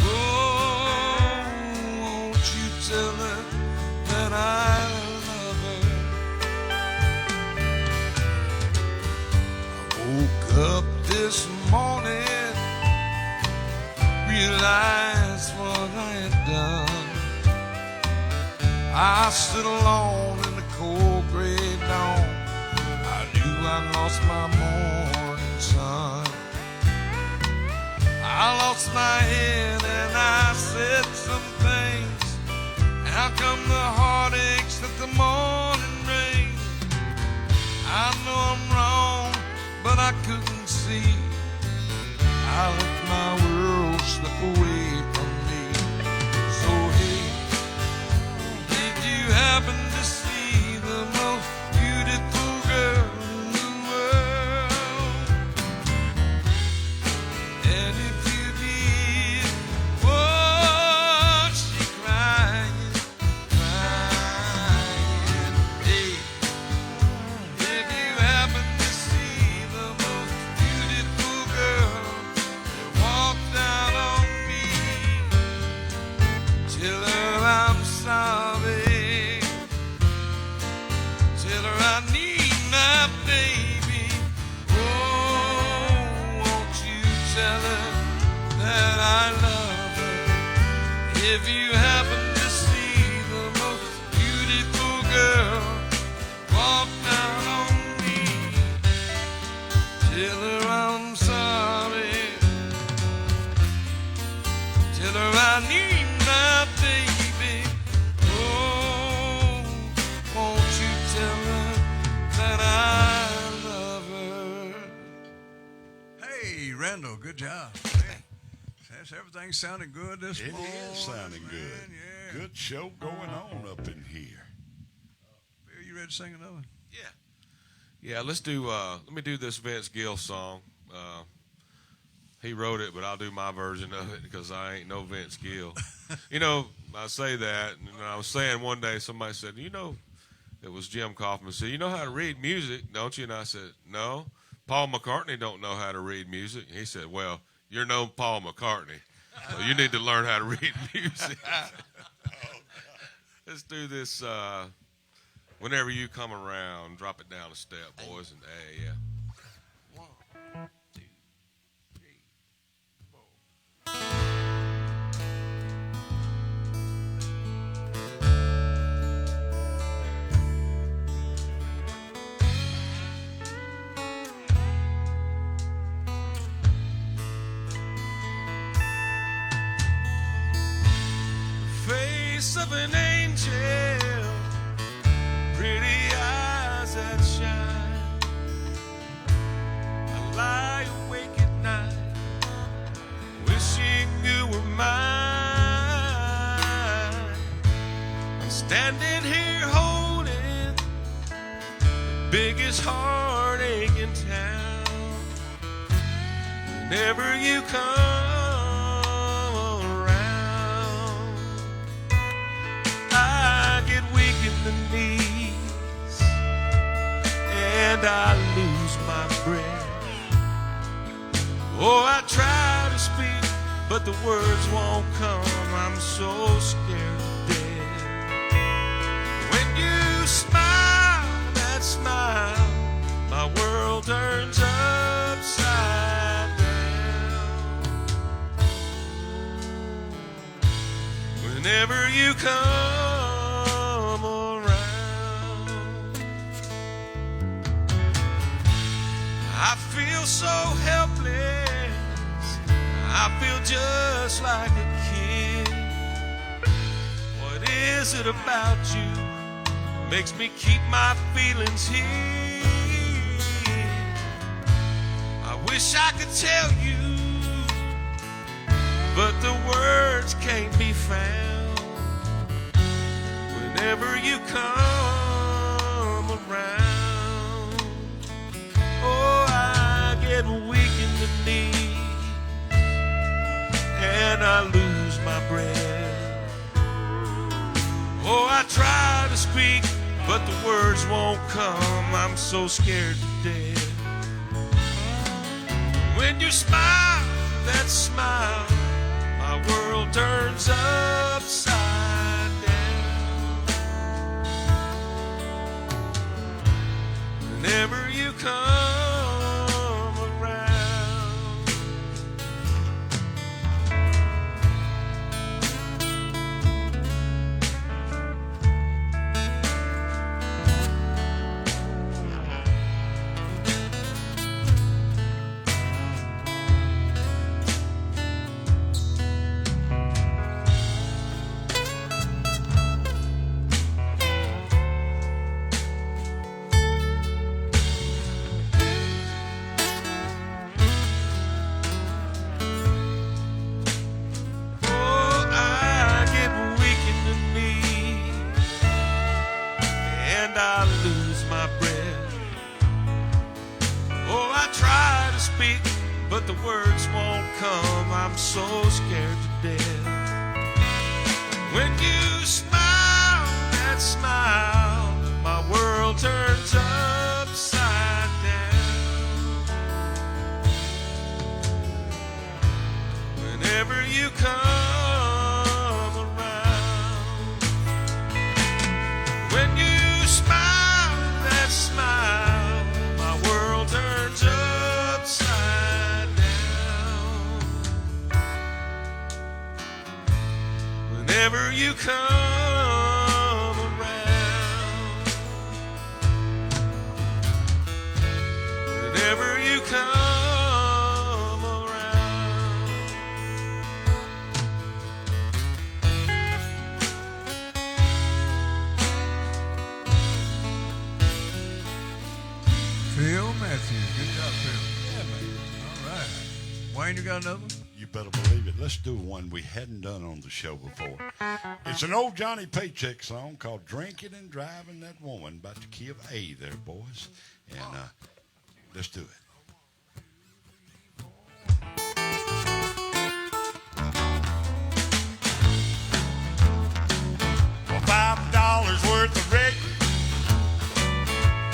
won't you tell her that I love her? I woke up this morning, realized what I had done. I stood alone in the cold gray dawn. I knew I lost my morning sun. I lost my head and I said some things. How come the heartaches that the morning rain? I know I'm wrong, but I couldn't see. I let my world slip away from me. So hey, did you happen to see the most beautiful girl in the world? And if you did, was she crying, crying? Hey, if you happen to see the most beautiful girl that walked out on me, tell her I'm sorry. Tell her I need my baby. Oh, won't you tell her that I love her? If you happen to see the most beautiful girl walk down on me, tell her I'm sorry. Tell her I need my baby. Oh, won't you tell her that I love her? Hey, Randall, good job. That's everything sounding good this It morning. is sounding man. good. Yeah. Good show going on up in here. Bill, you ready to sing another one? Yeah, let's do. Let me do this Vince Gill song. He wrote it, but I'll do my version of it because I ain't no Vince Gill. You know, I say that, and I was saying one day somebody said, you know, it was Jim Kaufman said, you know how to read music, don't you? And I said, no. Paul McCartney don't know how to read music. He said, well, you're no Paul McCartney, so you need to learn how to read music. Let's do this. Whenever you come around, drop it down a step, boys, and hey, yeah. 1, 2, 3, Face of an angel, pretty eyes this heartache in town. Whenever you come around, I get weak in the knees and I lose my breath. Oh, I try to speak, but the words won't come. I'm so scared to death. When you smile, that smile, my world turns upside down. Whenever you come around, I feel so helpless. I feel just like a kid. What is it about you makes me keep my feelings hid? I wish I could tell you, but the words can't be found. Whenever you come around, oh, I get weak in the knees and I lose my breath. Oh, I try to speak, but the words won't come. I'm so scared to death. When you smile, that smile, my world turns upside down. Whenever you come around, I lose my breath. Oh, I try to speak, but the words won't come. I'm so scared to death. When you smile, that smile, my world turns upside down. Whenever you come around, when you smile, that smile, my world turns upside down. Whenever you come around, whenever you come around. Phil Matthews. Good job, Phil. Yeah, man. All right. Wayne, you got another one? You better believe it. Let's do one we hadn't done on the show before. It's an old Johnny Paycheck song called Drinking and Driving That Woman by the key of A there, boys. And let's do it. Well, $5 worth of records,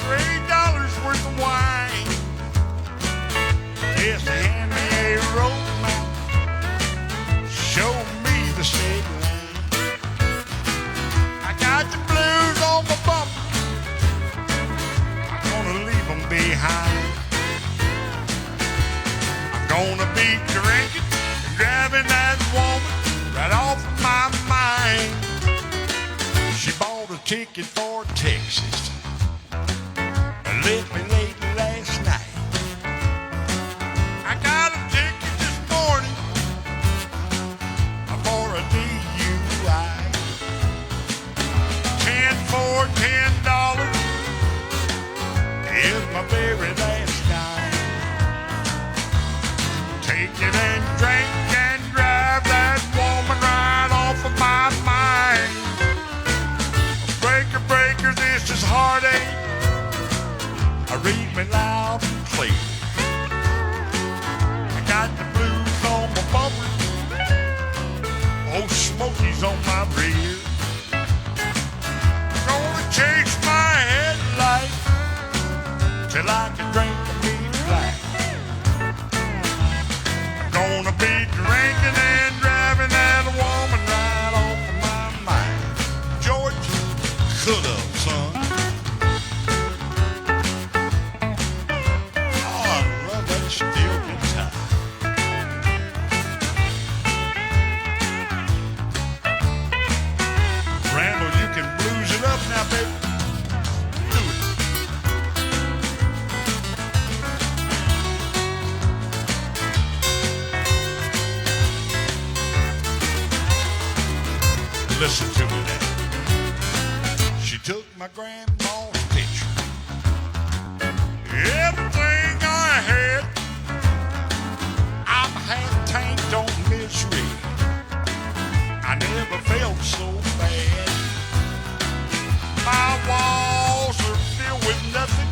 $3 worth of wine. Just hand me a road map, show me the state line. I got the blues on my bumper, I'm gonna leave them behind. I'm gonna be drinking and driving that woman right off my mind. She bought a ticket for Texas, left me late last night. I got a ticket this morning for a DUI. 10 for $10 is my very last dime. Take it and drink and drive that woman right off of my mind. Breaker, breaker, this is heartache. read me loud and clear. I got the blues on my bumper, old Smoky's on my rear. Gonna chase my headlight till I can drink a meat black. I'm gonna be drinking and driving that woman right off of my mind. George, could have, son. Oh, I love that steel guitar. Randall, you can blues it up now, baby. Do it. Listen to me now. She took my grandma's picture, everything I had. I'm half tanked on misery. I never felt so bad. My walls are filled with nothing.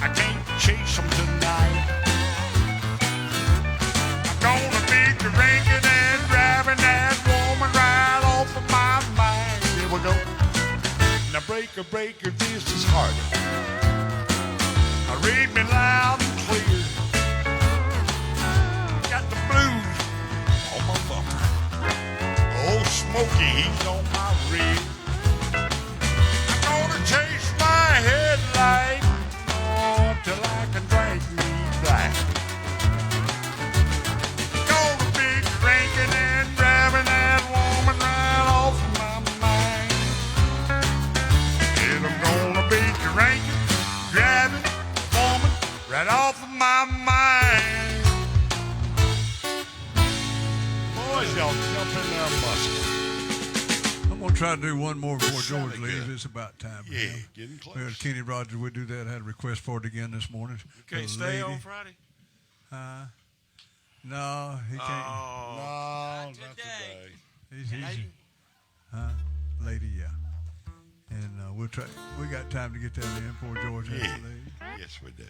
I can't chase them tonight. I'm gonna be drinking and driving that woman right off of my mind. Here we go. Now breaker, breaker, this is harder. Now read me loud and clear. Got the blues on my bumper. Old Smoky, he's on my rear. I'm gonna chase my headlight till I can drink me black. Gonna be drinking and driving that woman right off my mind. And I'm gonna be drinking, driving woman right off of my mind. Boys, y'all jump in there muscle. I'm going to try to do one more before George leaves. It's about time. for Yeah, him. getting close. Well, Kenny Rogers, we do that. I had a request for it again this morning. You can't A stay lady. on Friday? No, he can't. Oh, No, Not today. He's lady, yeah. And we'll try. We got time to get that in before George has Yeah. to leave. Yes, we do.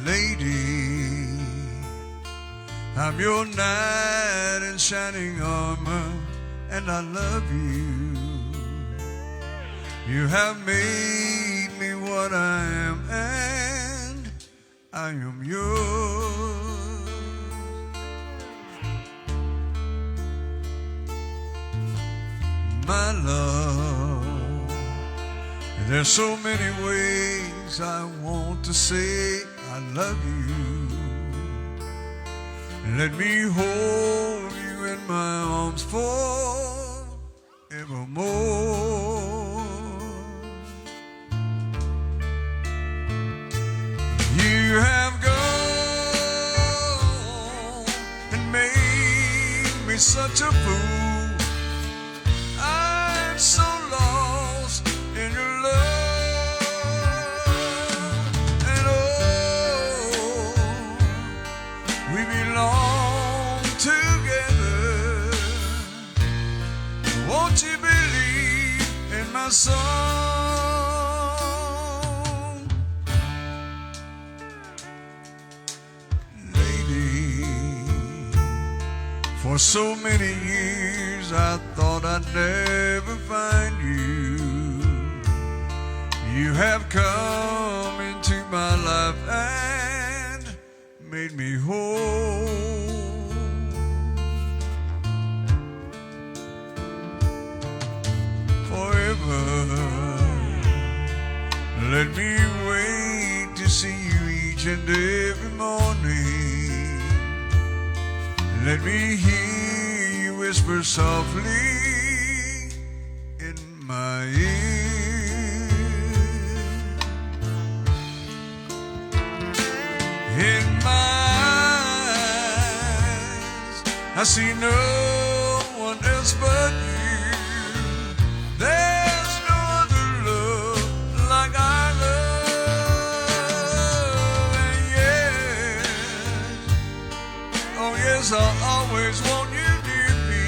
Lady, I'm your knight in shining armor, and I love you. You have made me what I am, and I am yours. My love, there's so many ways I want to say I love you. Let me hold you in my arms forevermore. You have gone and made me such a fool. I'm so lost in your love. And oh, we belong together. Won't you believe in my song? Lady, for so many years I thought I'd never find you. You have come into my life and made me whole. Forever, let me wait to see you each and every morning. Let me hear you whisper softly in my ear. In my eyes, I see no one else but you. There's no other love like our love. And yes, oh yes, I'll always want you near me.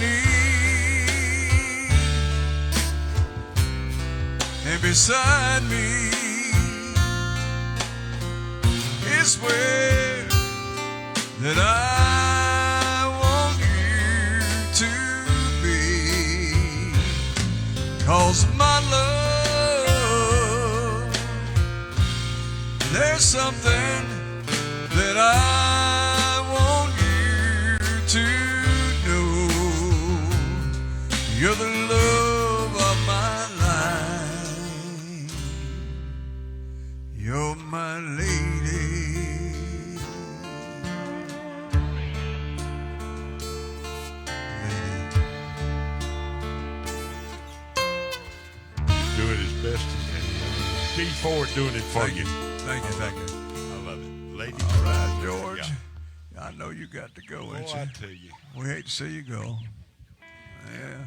knee, and beside me is where that I want you to be. 'Cause my love, there's something that I want you to know. You're the love of my life. You're my lady. Do it as best as you can. D4 doing it for you. Thank you, thank you. I love it. Lady All right, Pride, George. yeah. I know you got to go, Oh, ain't I you? tell you. We hate to see you go. Yeah.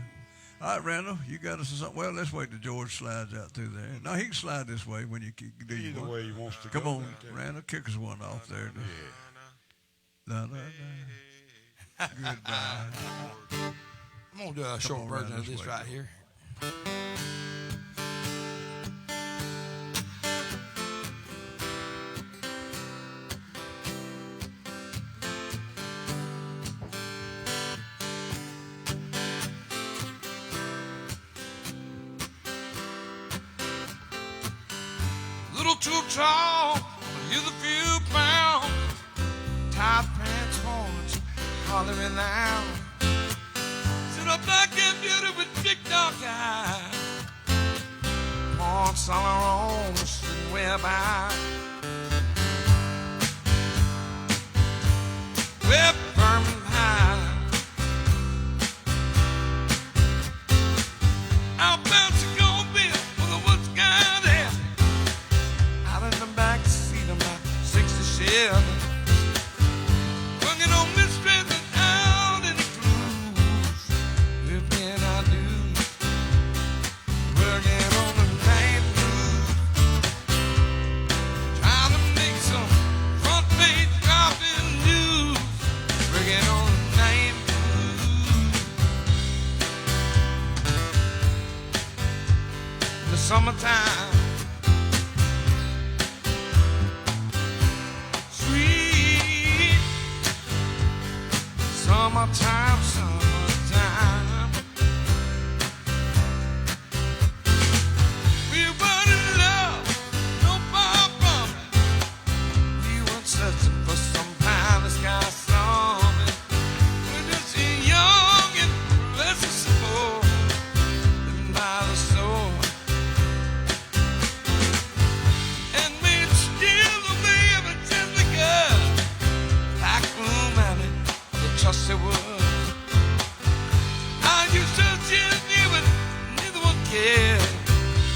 All right, Randall, you got us something. Well, let's wait till George slides out through there. No, he can slide this way when you do your Either work. way he wants to Come go. on, Randall, kick us one off there. Da, da, da. Goodbye. I'm going to do a short on, version Rand, of this this way. right here. Little too tall, you're the few pounds. Tight pants, horns, hollering out. Sit up like a beauty with big dark eyes. Haunts on our own, sitting way by. We're burning high. How bounce you gonna be with the woods guy there? Out in the back seat of my 67. Working on this strength without any clues. If can I do? Working on the night blues. Trying to make some front page dropping news. Working on the night blues. In the summertime. Sweet summertime, summertime. We were in love, no far from it. We were searching for some pie in the sky summit. We're just young and restless, living by the shore. And we'd steal away every chance we could. Black room alley, the trusty woods. I used to chase you, but neither one cared.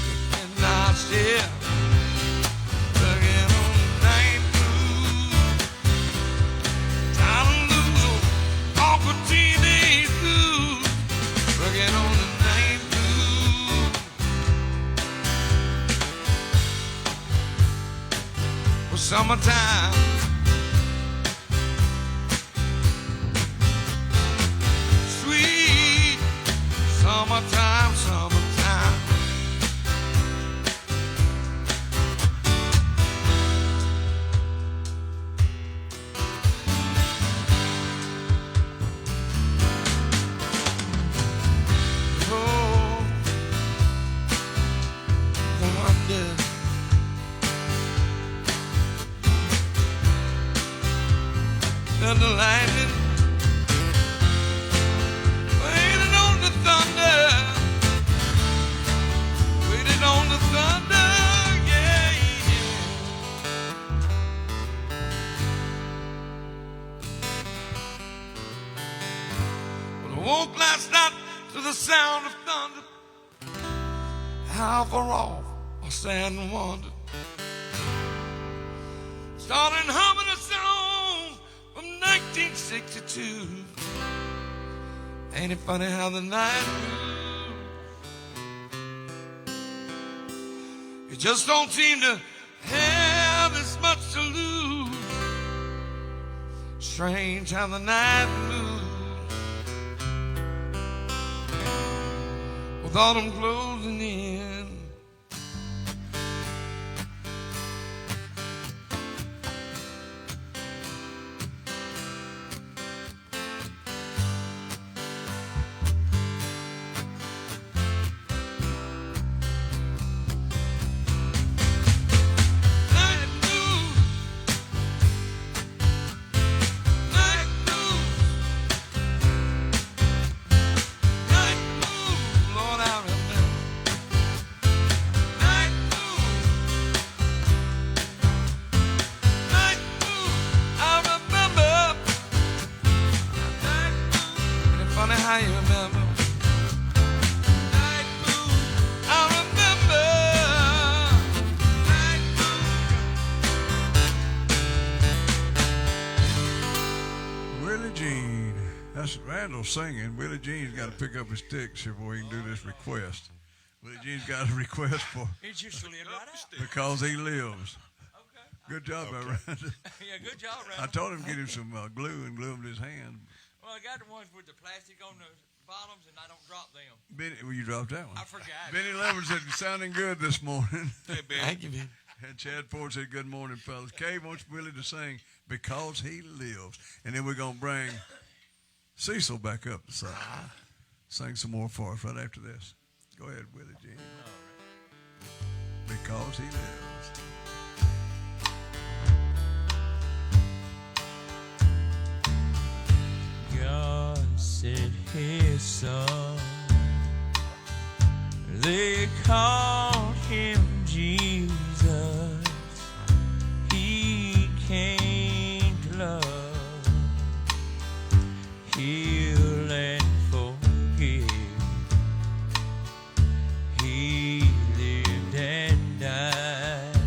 We cannot share. Working on the night blues. Trying to lose those awkward teenage blues. Working on the night blues. For summertime. Sweet summertime, summertime. Oh, wonder. And the lightning waiting on the thunder, waiting on the thunder, yeah, yeah. Well, I woke last night to the sound of thunder. How far off I sat and wondered. Started humming a song from 1962. Ain't it funny how the night moves? You just don't seem to have as much to lose. Strange how the night moves. with autumn closing in. How you remember? Night moon. I remember. Night moon. Willie Jean. That's Randall singing. Willie Jean's got to pick up his sticks before he can do this request. Willie Jean's got a request for He just slid right out. Because He Lives. Good job, Randall. Yeah, good job, I Randall. told him to get him some glue and glue him to his hand. Well, I got the ones with the plastic on the bottoms, and I don't drop them. Benny, well, you dropped that one. I forgot. Benny Levin said, sounding good this morning. Hey, Ben. Thank you, man. And Chad Ford said, good morning, fellas. Kay wants Willie to sing Because He Lives. And then we're going to bring Cecil back up to sing. Sing some more for us right after this. Go ahead, Willie Jean. Because He Lives. God sent His Son. They called Him Jesus. He came to love, heal, and forgive. He lived and died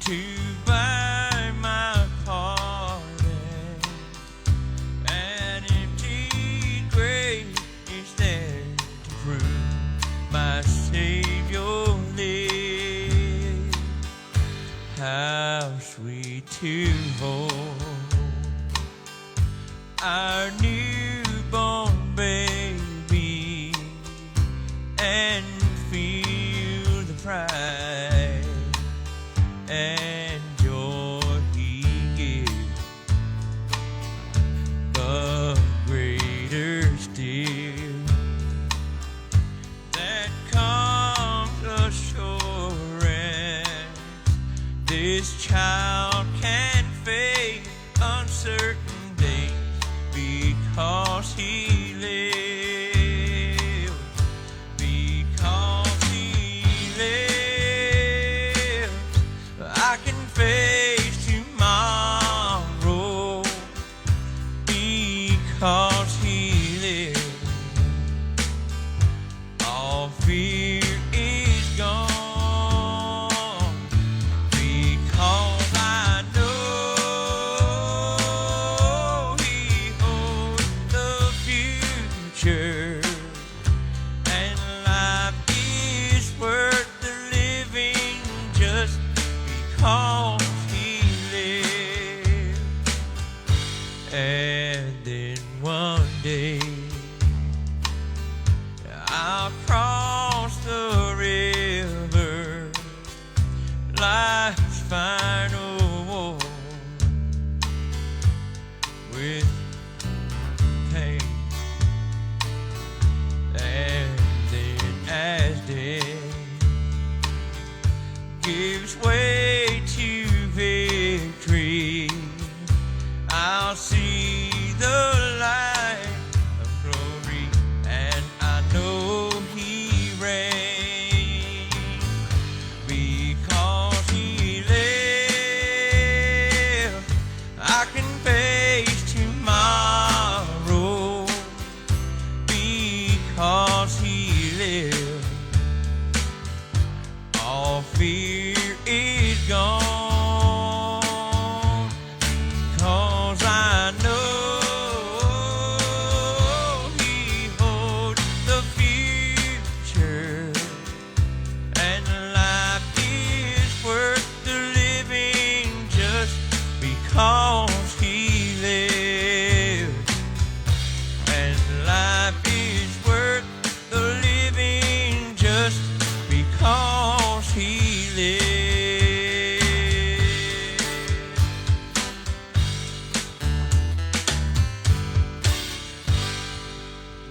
to buy my pardon. An empty grave is there to prove my Savior lives. How sweet to hold our newborn baby and feel the pride and joy He gives. But greater still, that comes assurance this child can face uncertain days because He lives. Because He lives, I can face tomorrow. Because He lives, all fear is gone. Because I know He holds the future.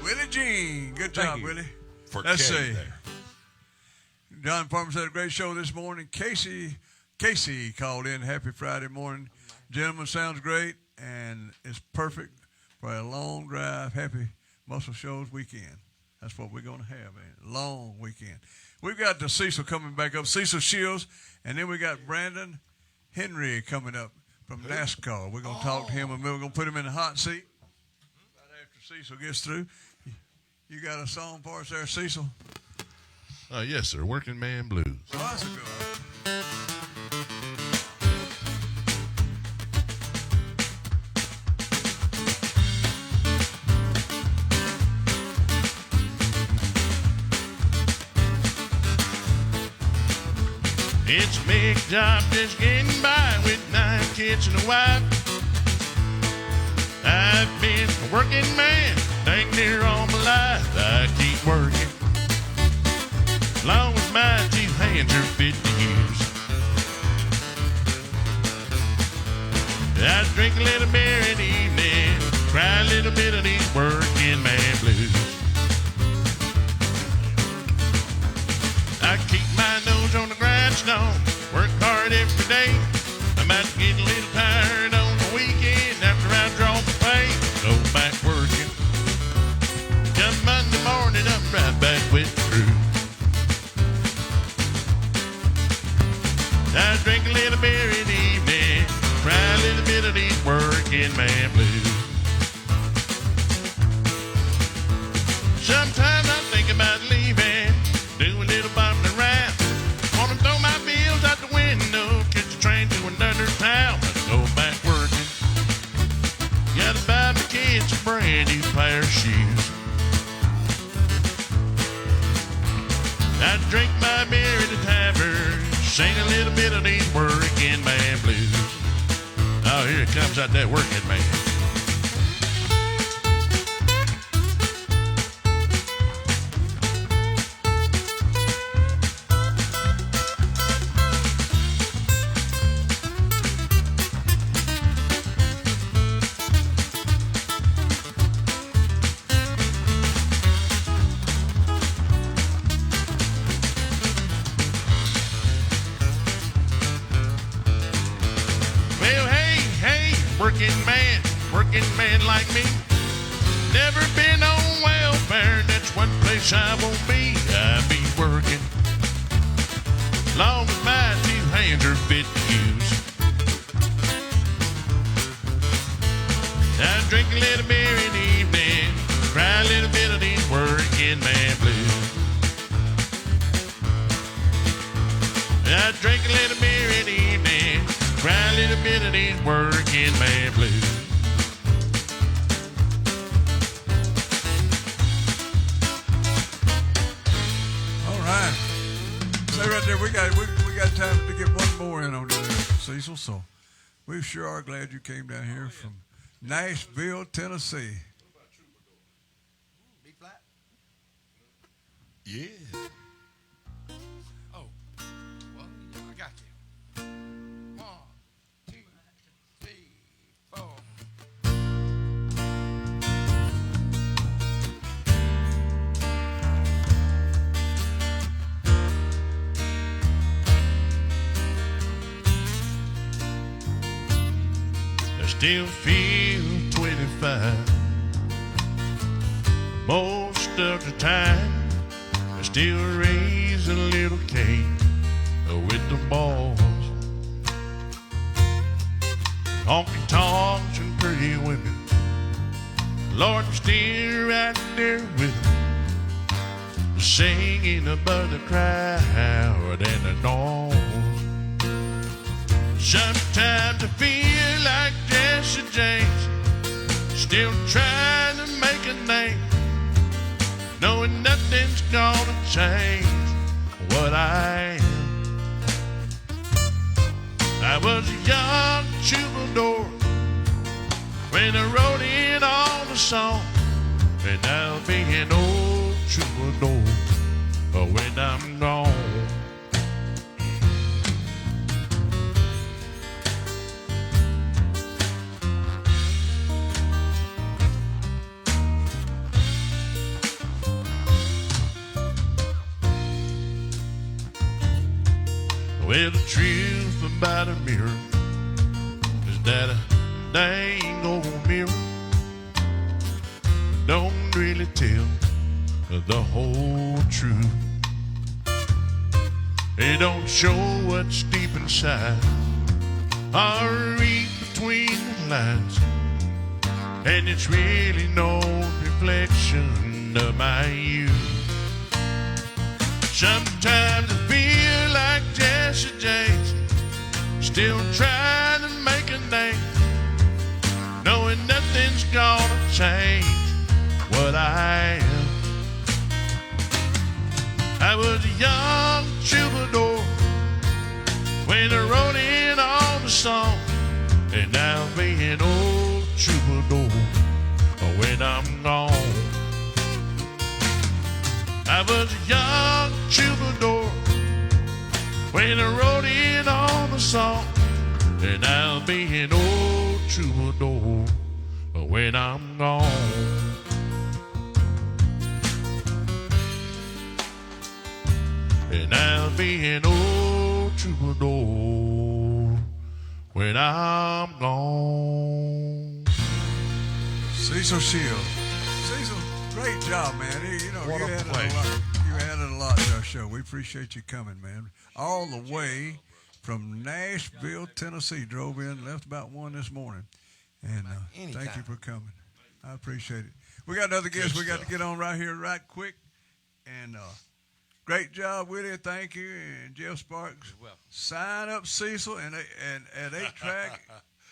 Willie Jean. Good Thank job, you. Willie. For Let's Kenny see. there. John Farmer said a great show this morning. Casey called in. Happy Friday morning. Gentlemen, sounds great, and it's perfect for a long drive. Happy Muscle Shoals weekend. That's what we're going to have, man. Long weekend. We've got the Cecil coming back up, Cecil Shields, and then we got Brandon Henry coming up from NASCAR. We're going to talk to him, and we're going to put him in the hot seat right after Cecil gets through. You got a song for us there, Cecil? Yes, sir. Working Man Blues. Oh, that's a good one. It's a big job just getting by with 9 kids and a wife. I've been a working man dang near all my life. I keep working as long as my 2 hands are fit to use. I drink a little beer in the evening, cry a little bit of these working man blues. I keep my nose on the grindstone, work hard every day. I might get a little tired on the weekend after I draw the pay. Go back working. Come Monday morning, I'm right back with the crew. I drink a little beer in the evening, cry a little bit of these working man blues. Sometimes I think about leaving, do a little bumping around. Wanna throw my bills out the window, catch a train to another town. Let's go back working. Gotta buy my kids a brand new pair of shoes. I drink my beer at the tavern, sing a little bit of these working man blues. Oh, here it comes out that working man. Working man like me, never been on welfare, that's one place I won't be. I be working, long as my 2 hands are fit to use. I drink a little beer in the evening, cry a little bit of these working man blues. I drink a little beer in the evening, cry a little bit of these working man blues. Right there, we got time to get one more in on you there, Cecil. So we sure are glad you came down here from Nashville, Tennessee. B flat. Yeah. Oh, well, I got you. 1, 2, 3, 4. Still feel 25 most of the time. I still raise a little cake with the boys, honky tonks and pretty women. Lord, I'm still right there with them, singing above the crowd and the noise. Sometimes I feel like Jesse James, still trying to make a name, knowing nothing's gonna change what I am. I was a young troubadour when I wrote in all the songs, and I'll be an old troubadour when I'm gone. Well, the truth about a mirror is that a dang old mirror don't really tell the whole truth. It don't show what's deep inside or read between the lines, and it's really no reflection of my youth. Sometimes I feel like Jesse James, still trying to make a name, knowing nothing's gonna change what I am. I was a young troubadour when I wrote in all the song, and now I'll be an old troubadour when I'm gone. I was a young troubadour when I wrote in all the song, and I'll be an old troubadour when I'm gone. And I'll be an old troubadour when I'm gone. Cecil Shields. Cecil, great job, man. You know, What you a added pleasure. a lot. You added a lot to our show. We appreciate you coming, man. All the way from Nashville, Tennessee. Drove in, left about 1 this morning. And thank you for coming. I appreciate it. We got another guest we got to get on right here right quick. And great job with it. Thank you. And Jeff Sparks. Sign up Cecil and at 8-Track.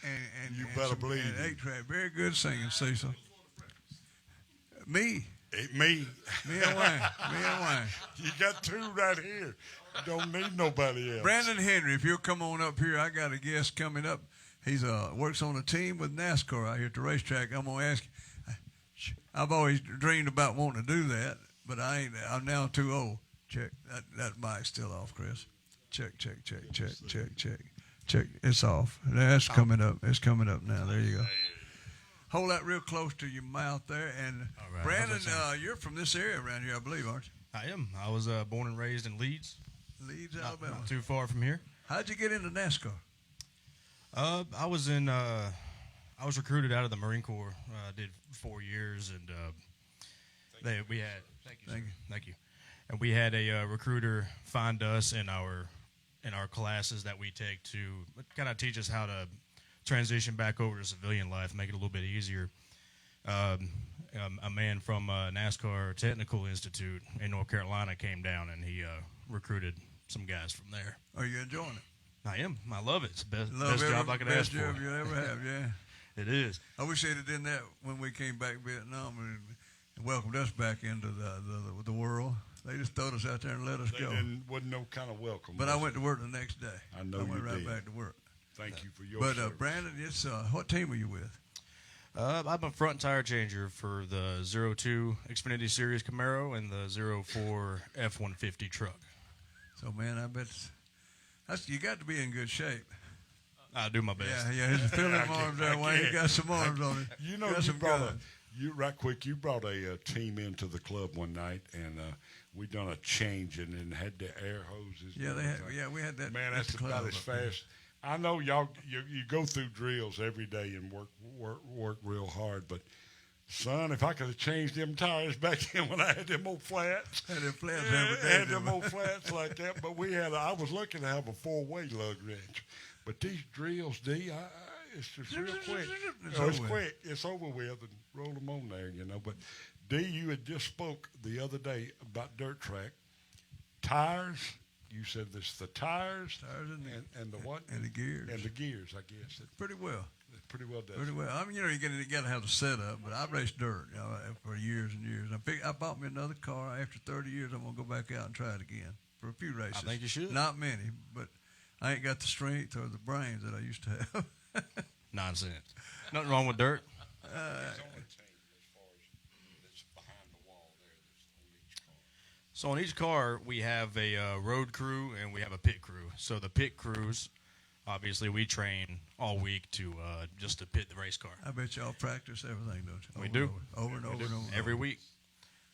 And You better believe and it. 8-Track. Very good singing, Cecil. Me. Me. Me and Wayne. Me and Wayne. You got two right here. You don't need nobody else. Brandon Henry, if you'll come on up here, I got a guest coming up. He's works on a team with NASCAR out here at the racetrack. I'm gonna ask you. I've always dreamed about wanting to do that, but I ain't. I'm now too old. Check that mic's still off, Chris. Check. It's off. That's coming up. It's coming up now. There you go. Hold that real close to your mouth there. And right. Brandon, you're from this area around here, I believe, aren't you? I am. I was born and raised in Leeds. Leeds, Not Alabama. too far from here. How'd you get into NASCAR? I was in. I was recruited out of the Marine Corps. Did 4 years, and we had. Thank you. And we had a recruiter find us in our classes that we take to kind of teach us how to transition back over to civilian life, make it a little bit easier. A man from NASCAR Technical Institute in North Carolina came down, and he recruited some guys from there. Are you enjoying it? I am. I love it. It's the best Love job I could ask for. Best job you ever have, yeah. It is. I wish they'd have done that when we came back to Vietnam and welcomed us back into the world. They just throwed us out there and let us go. Wasn't no kind of welcome. But I went to work the next day. I know I went you right did. back to work. Thank you for your But service. Brandon, it's what team were you with? I'm a front tire changer for the 02 Xfinity Series Camaro and the 04 F-150 truck. So, man, I bet you got to be in good shape. I do my best. Yeah. He's filling them arms there, Wayne. He got some arms on it. You know, got you some brought guns. you brought a team into the club one night, and we done a change and had the air hoses. Yeah, we had that. Man, at that's the club about as up there. fast. I know y'all you go through drills every day and work real hard, but son, if I could have changed them tires back then when I had them old flats, Had them flats yeah, every day, had them didn't old flats like that. But I was lucky to have a 4-way lug wrench. But these drills, it's just real quick. It's It's over quick. It's over with, and roll them on there, you know. But D, you had just spoke the other day about dirt track tires. You said this the tires and the what and the gears and the gears. I guess pretty well. It pretty well does. Pretty well. I mean, you got to have the setup, but I raced dirt for years and years. I bought me another car. After 30 years, I'm gonna go back out and try it again for a few races. I think you should. Not many, but I ain't got the strength or the brains that I used to have. Nonsense. Nothing wrong with dirt. So on each car, we have a road crew and we have a pit crew. So the pit crews, obviously, we train all week to just to pit the race car. I bet y'all practice everything, don't you? We do. Over and over and over. Every week.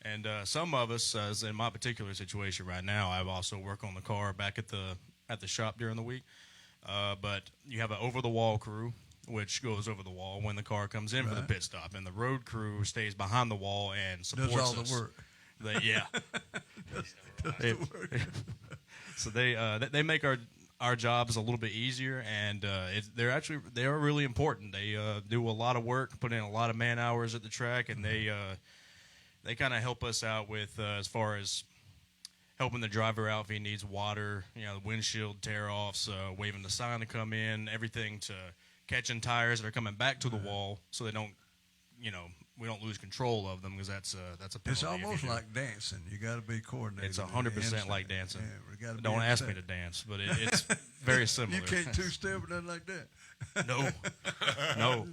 And some of us, as in my particular situation right now, I've also worked on the car back at the at the shop during the week. But you have an over-the-wall crew, which goes over the wall when the car comes in for the pit stop, and the road crew stays behind the wall and supports Does all us. the work. Yeah. Does the work. So they make our jobs a little bit easier, and they are really important. They do a lot of work, put in a lot of man hours at the track, and they kind of help us out with as far as helping the driver out if he needs water, the windshield tear-offs, waving the sign to come in, everything to catching tires that are coming back to the wall so they don't, we don't lose control of them because that's a penalty. It's almost like dancing. You got to be coordinated. It's 100% like dancing. Yeah, don't ask me to dance, but it's very similar. You can't two-step or nothing like that. No.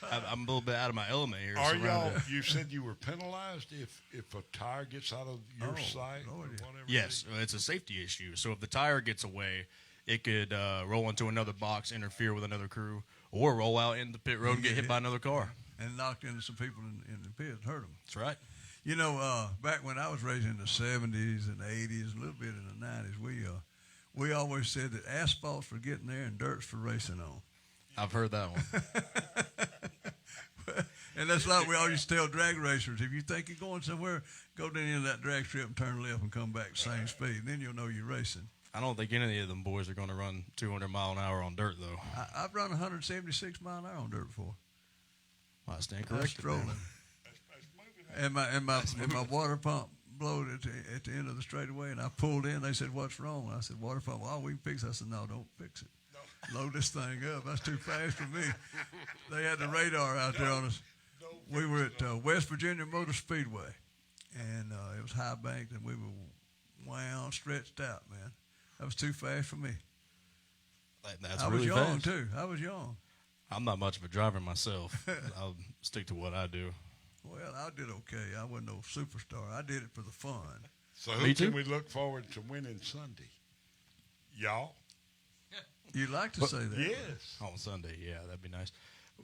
I'm a little bit out of my element here. Are y'all? You said you were penalized if a tire gets out of your sight or whatever. Yes, it's a safety issue. So if the tire gets away, it could roll into another box, interfere with another crew, or roll out in the pit road and get hit by another car. And knocked into some people in the pit, hurt them. That's right. Back when I was raising in the 70s and 80s, a little bit in the 90s, we always said that asphalt's for getting there and dirt's for racing on. I've heard that one. And that's like we always used to tell drag racers, if you think you're going somewhere, go down into that drag strip and turn left and come back same speed. Then you'll know you're racing. I don't think any of them boys are going to run 200 mile an hour on dirt, though. I've run 176 mile an hour on dirt before. I stand I was corrected. strolling. And my water pump blowed at the end of the straightaway, and I pulled in. They said, "What's wrong?" I said, "Water pump." "Oh, we can fix it." I said, "No, don't fix it. Load this thing up. That's too fast for me." They had the radar out there on us. We were at West Virginia Motor Speedway, and it was high banked, and we were wound, stretched out, man. That was too fast for me. That's I really was young, fast. too. I was young. I'm not much of a driver myself. I'll stick to what I do. Well, I did okay. I wasn't no superstar. I did it for the fun. So who can we look forward to winning Sunday? Y'all? You'd like to say that. Yes. On Sunday, yeah, that'd be nice.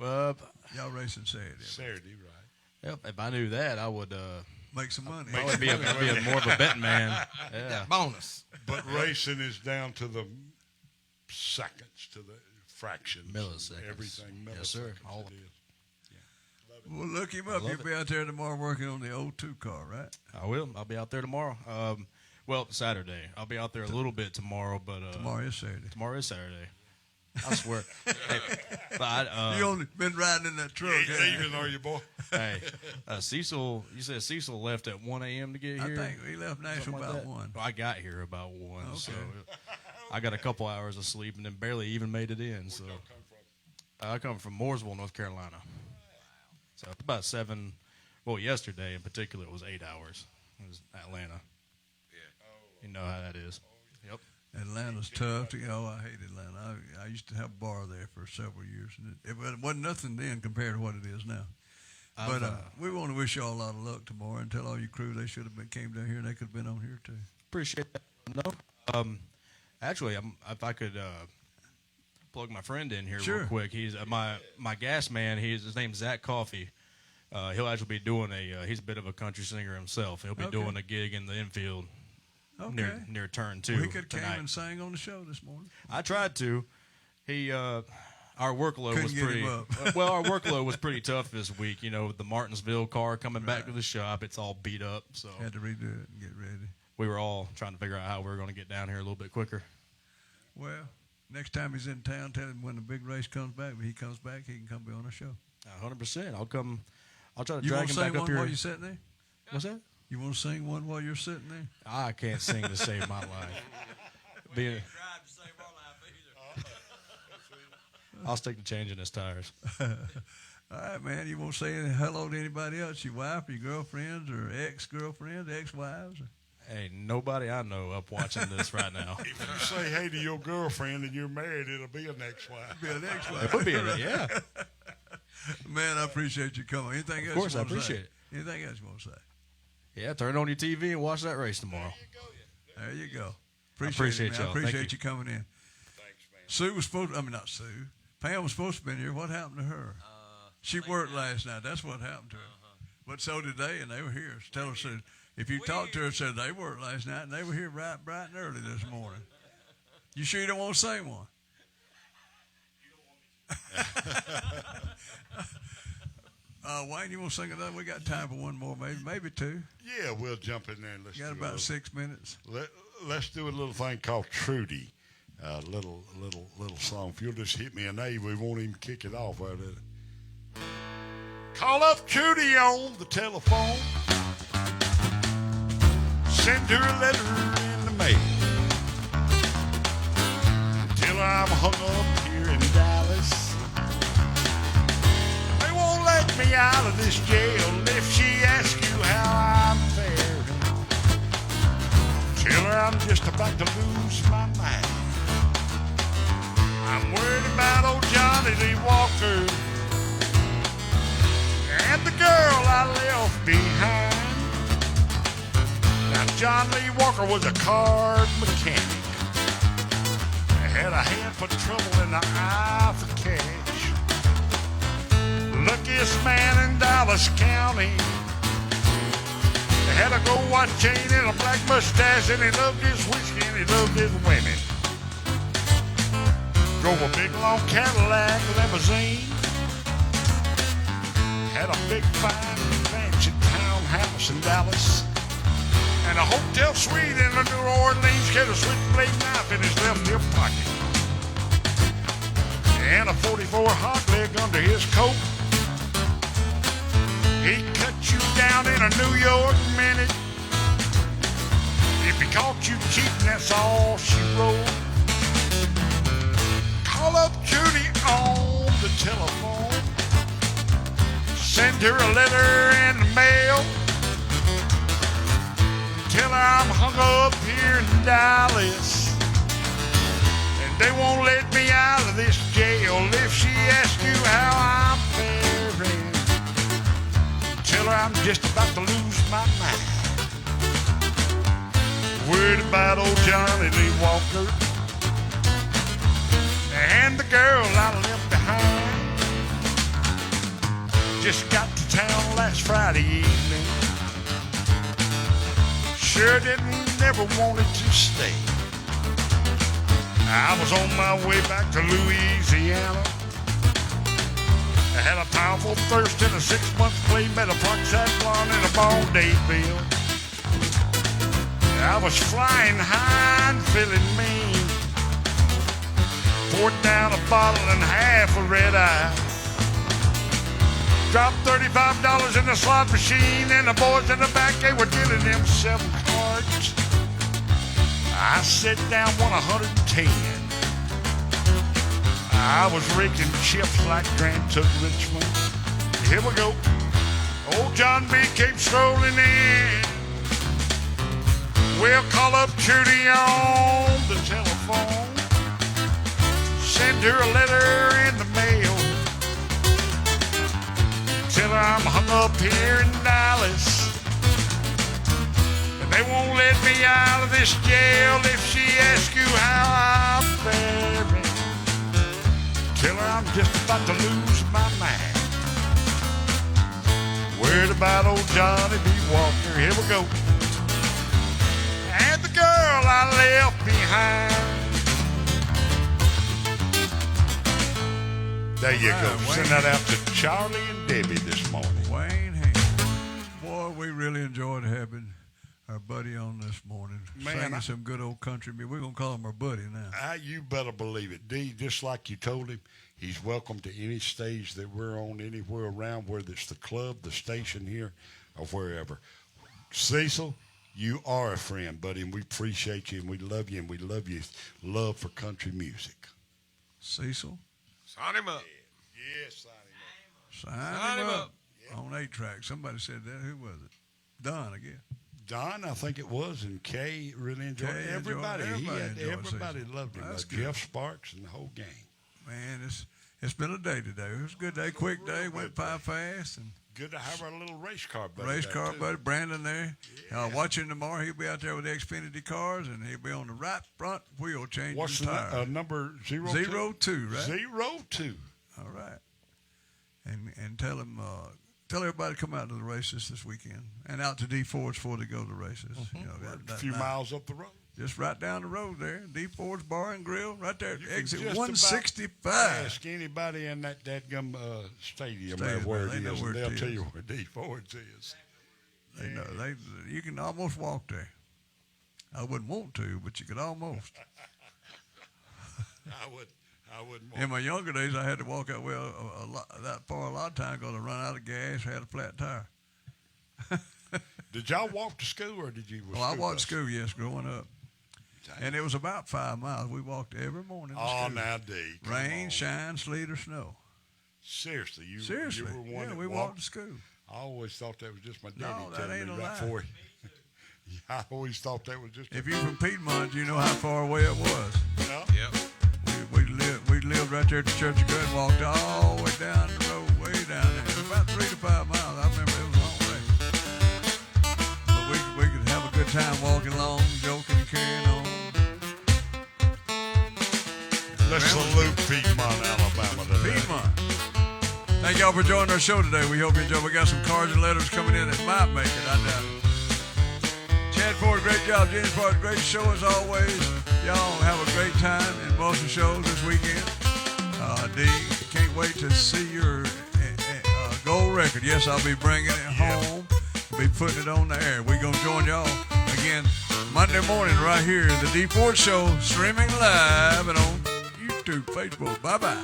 Y'all racing Saturday. Saturday, right. Yep, if I knew that, I would make some money. I would be more of a betting man. Yeah. Bonus. But racing is down to the seconds, to the fractions. Milliseconds. Everything milliseconds. Yes, sir. All it is. Well, look him up. You'll be out there tomorrow working on the O2 car, right? I will. I'll be out there tomorrow. Well, Saturday. I'll be out there a little bit tomorrow, but Tomorrow is Saturday. tomorrow is Saturday. I swear. Hey, but You only been riding in that truck. You haven't even are you, boy? hey, Cecil. You said Cecil left at 1 a.m. to get I here. think he left Nashville Something like about that? 1. Well, I got here about 1, Okay. so I got a couple hours of sleep and then barely even made it in. So I come from Mooresville, North Carolina. So about 7. Well, yesterday in particular, it was 8 hours. It was Atlanta. Yeah. You know how that is. Yep. Atlanta's tough. I hate Atlanta. I used to have a bar there for several years, and it wasn't nothing then compared to what it is now. But we want to wish y'all a lot of luck tomorrow and tell all your crew they should have came down here and they could have been on here too. Appreciate that. No. Actually, if I could plug my friend in here real quick. He's my gas man. His name's Zach Coffey. He'll actually be doing he's a bit of a country singer himself. He'll be doing a gig in the infield near turn 2 Well, he could have tonight. came and sang on the show this morning. I tried to. Our workload Couldn't was get pretty him up. well. Our workload was pretty tough this week. With the Martinsville car coming back to the shop, it's all beat up. So Had to redo it and get ready. we were all trying to figure out how we were going to get down here a little bit quicker. Well, next time he's in town, tell him when the big race comes back. When he comes back, he can come be on the show. 100%. I'll come. I'll try to You drag want to him back sing up one here. while you're sitting there? What's that? You want to sing one while you're sitting there? I can't sing to save my life. Being, Drive to save our life either. I'll stick to changing his tires. All right, man. You want to say hello to anybody else? Your wife, your girlfriends, or ex-girlfriends, ex-wives? Hey, nobody I know up watching this right now. If you say hey to your girlfriend and you're married, it'll be an ex-wife. Be an ex-wife. It would be, yeah. Man, I appreciate you coming. Anything else? Of course, you I want to say? appreciate it. Anything else you want to say? Yeah, turn on your TV and watch that race tomorrow. There you go. Appreciate it, man. y'all. I appreciate Thank you coming in. Thanks, man. Sue was supposed. Not Sue. Pam was supposed to be here. What happened to her? She worked last night. That's what happened to her. But so did they, and they were here. Tell her, said, if you talked to her, said they worked last night, and they were here bright and early this morning. You sure you don't want to sing one? Wayne, you want to sing another? We got time for one more, maybe two. Yeah, we'll jump in there and let's. Got about 6 minutes. Let's do a little thing called Trudy. Little song. If you'll just hit me an A, we won't even kick it off out of it. Call up Trudy on the telephone. Send her a letter in the mail. Till I'm hung up here in Dallas. They won't let me out of this jail if she asks you how I'm faring. Tell her I'm just about to lose my mind. I'm worried about old Johnny Lee Walker and the girl I left behind. Now, John Lee Walker was a card mechanic. Had a hand for trouble and an eye for cash. Luckiest man in Dallas County. Had a gold watch chain and a black mustache, and he loved his whiskey and he loved his women. Drove a big long Cadillac limousine. Had a big fine fancy townhouse in Dallas. And a hotel suite in the New Orleans. Kept a switchblade knife in his left hip pocket. And a 44 hot leg under his coat. He'd cut you down in a New York minute. If he caught you cheating, that's all she wrote. Call up Judy on the telephone. Send her a letter in the mail. Tell her I'm hung up here in Dallas. And they won't let me out of this jail if she asks you how I'm faring. Tell her I'm just about to lose my mind. Worried about old Johnny Lee Walker and the girl I left behind. Just got to town last Friday evening. Sure never wanted to stay. I was on my way back to Louisiana. I had a powerful thirst and a 6-month play, met a Parkside blonde and a Bondi bill. I was flying high and feeling mean. Poured down a bottle and half a red eye. Dropped $35 in the slot machine, and the boys in the back, they were dealing them 7 cards. I set down 110. I was raking chips like Grant took Richmond. Here we go. Old John B. came strolling in. We'll call up Trudy on the telephone. Send her a letter in the mail. Tell her I'm hung up here in Dallas. And they won't let me out of this jail if she asks you how I'm faring. Tell her I'm just about to lose my mind. Worried about old Johnny B. Walker. Here we go. And the girl I left behind. There you go. Send that out to Charlie and Debbie this morning. Wayne Haynes. Boy, we really enjoyed having our buddy on this morning. Man, singing some good old country music. We're going to call him our buddy now. You better believe it. D, just like you told him, he's welcome to any stage that we're on anywhere around, whether it's the club, the station here, or wherever. Cecil, you are a friend, buddy, and we appreciate you, and we love you, and we love your love for country music. Cecil? Sign him up. Yeah, sign him up. Sign him up. Yeah. On 8-track. Somebody said that. Who was it? Don, I guess. Don, I think it was, and Kay really enjoyed it. Everybody loved him. Jeff Sparks and the whole gang. Man, it's been a day today. It was a good day, quick day, went by fast. And good to have our little race car buddy. Race car buddy, Brandon there. Yeah. Watching tomorrow, he'll be out there with the Xfinity cars, and he'll be on the right front wheel changing What's the tire. Number 02? 02, right? 02. All right. And tell him, tell everybody to come out to the races this weekend, and out to D Fords before they go to the races. Mm-hmm. You know, a few miles up the road. Just right down the road there, D Ford's Bar and Grill, right there, You can exit just 165. Ask anybody in that dadgum stadium Stadium, where they it know is, where and it they'll tell is. you where D Ford's is. They know you can almost walk there. I wouldn't want to, but you could almost. I wouldn't. In my younger days, I had to walk out that far a lot of times because I run out of gas, had a flat tire. Did y'all walk to school or did you? Well, I walked to school, yes, growing up. And it was about 5 miles. We walked every morning to Oh, school. now, D. come Rain, on. shine, sleet, or snow. Seriously, you Seriously. were one Yeah, that we walked to school. I always thought that was just my daddy No, that telling ain't me a about lie. 40. Yeah, I always thought that was just. If you're from Piedmont, you know how far away it was. Yeah. Yep. We lived right there at the Church of God and walked all the way down the road, way down there. It was about 3 to 5 miles. I remember it was a long way. But we could have a good time walking along, joking and carrying on. Let's salute Piedmont, Alabama today. Piedmont. Thank y'all for joining our show today. We hope you enjoy. We got some cards and letters coming in that might make it. I doubt it. Chad Ford, great job. Jenny Ford, great show as always. Y'all have a great time in most of the shows this weekend. D, can't wait to see your gold record. Yes, I'll be bringing it home. Be putting it on the air. We're going to join y'all again Monday morning right here. The D Ford Show streaming live and on YouTube, Facebook. Bye-bye.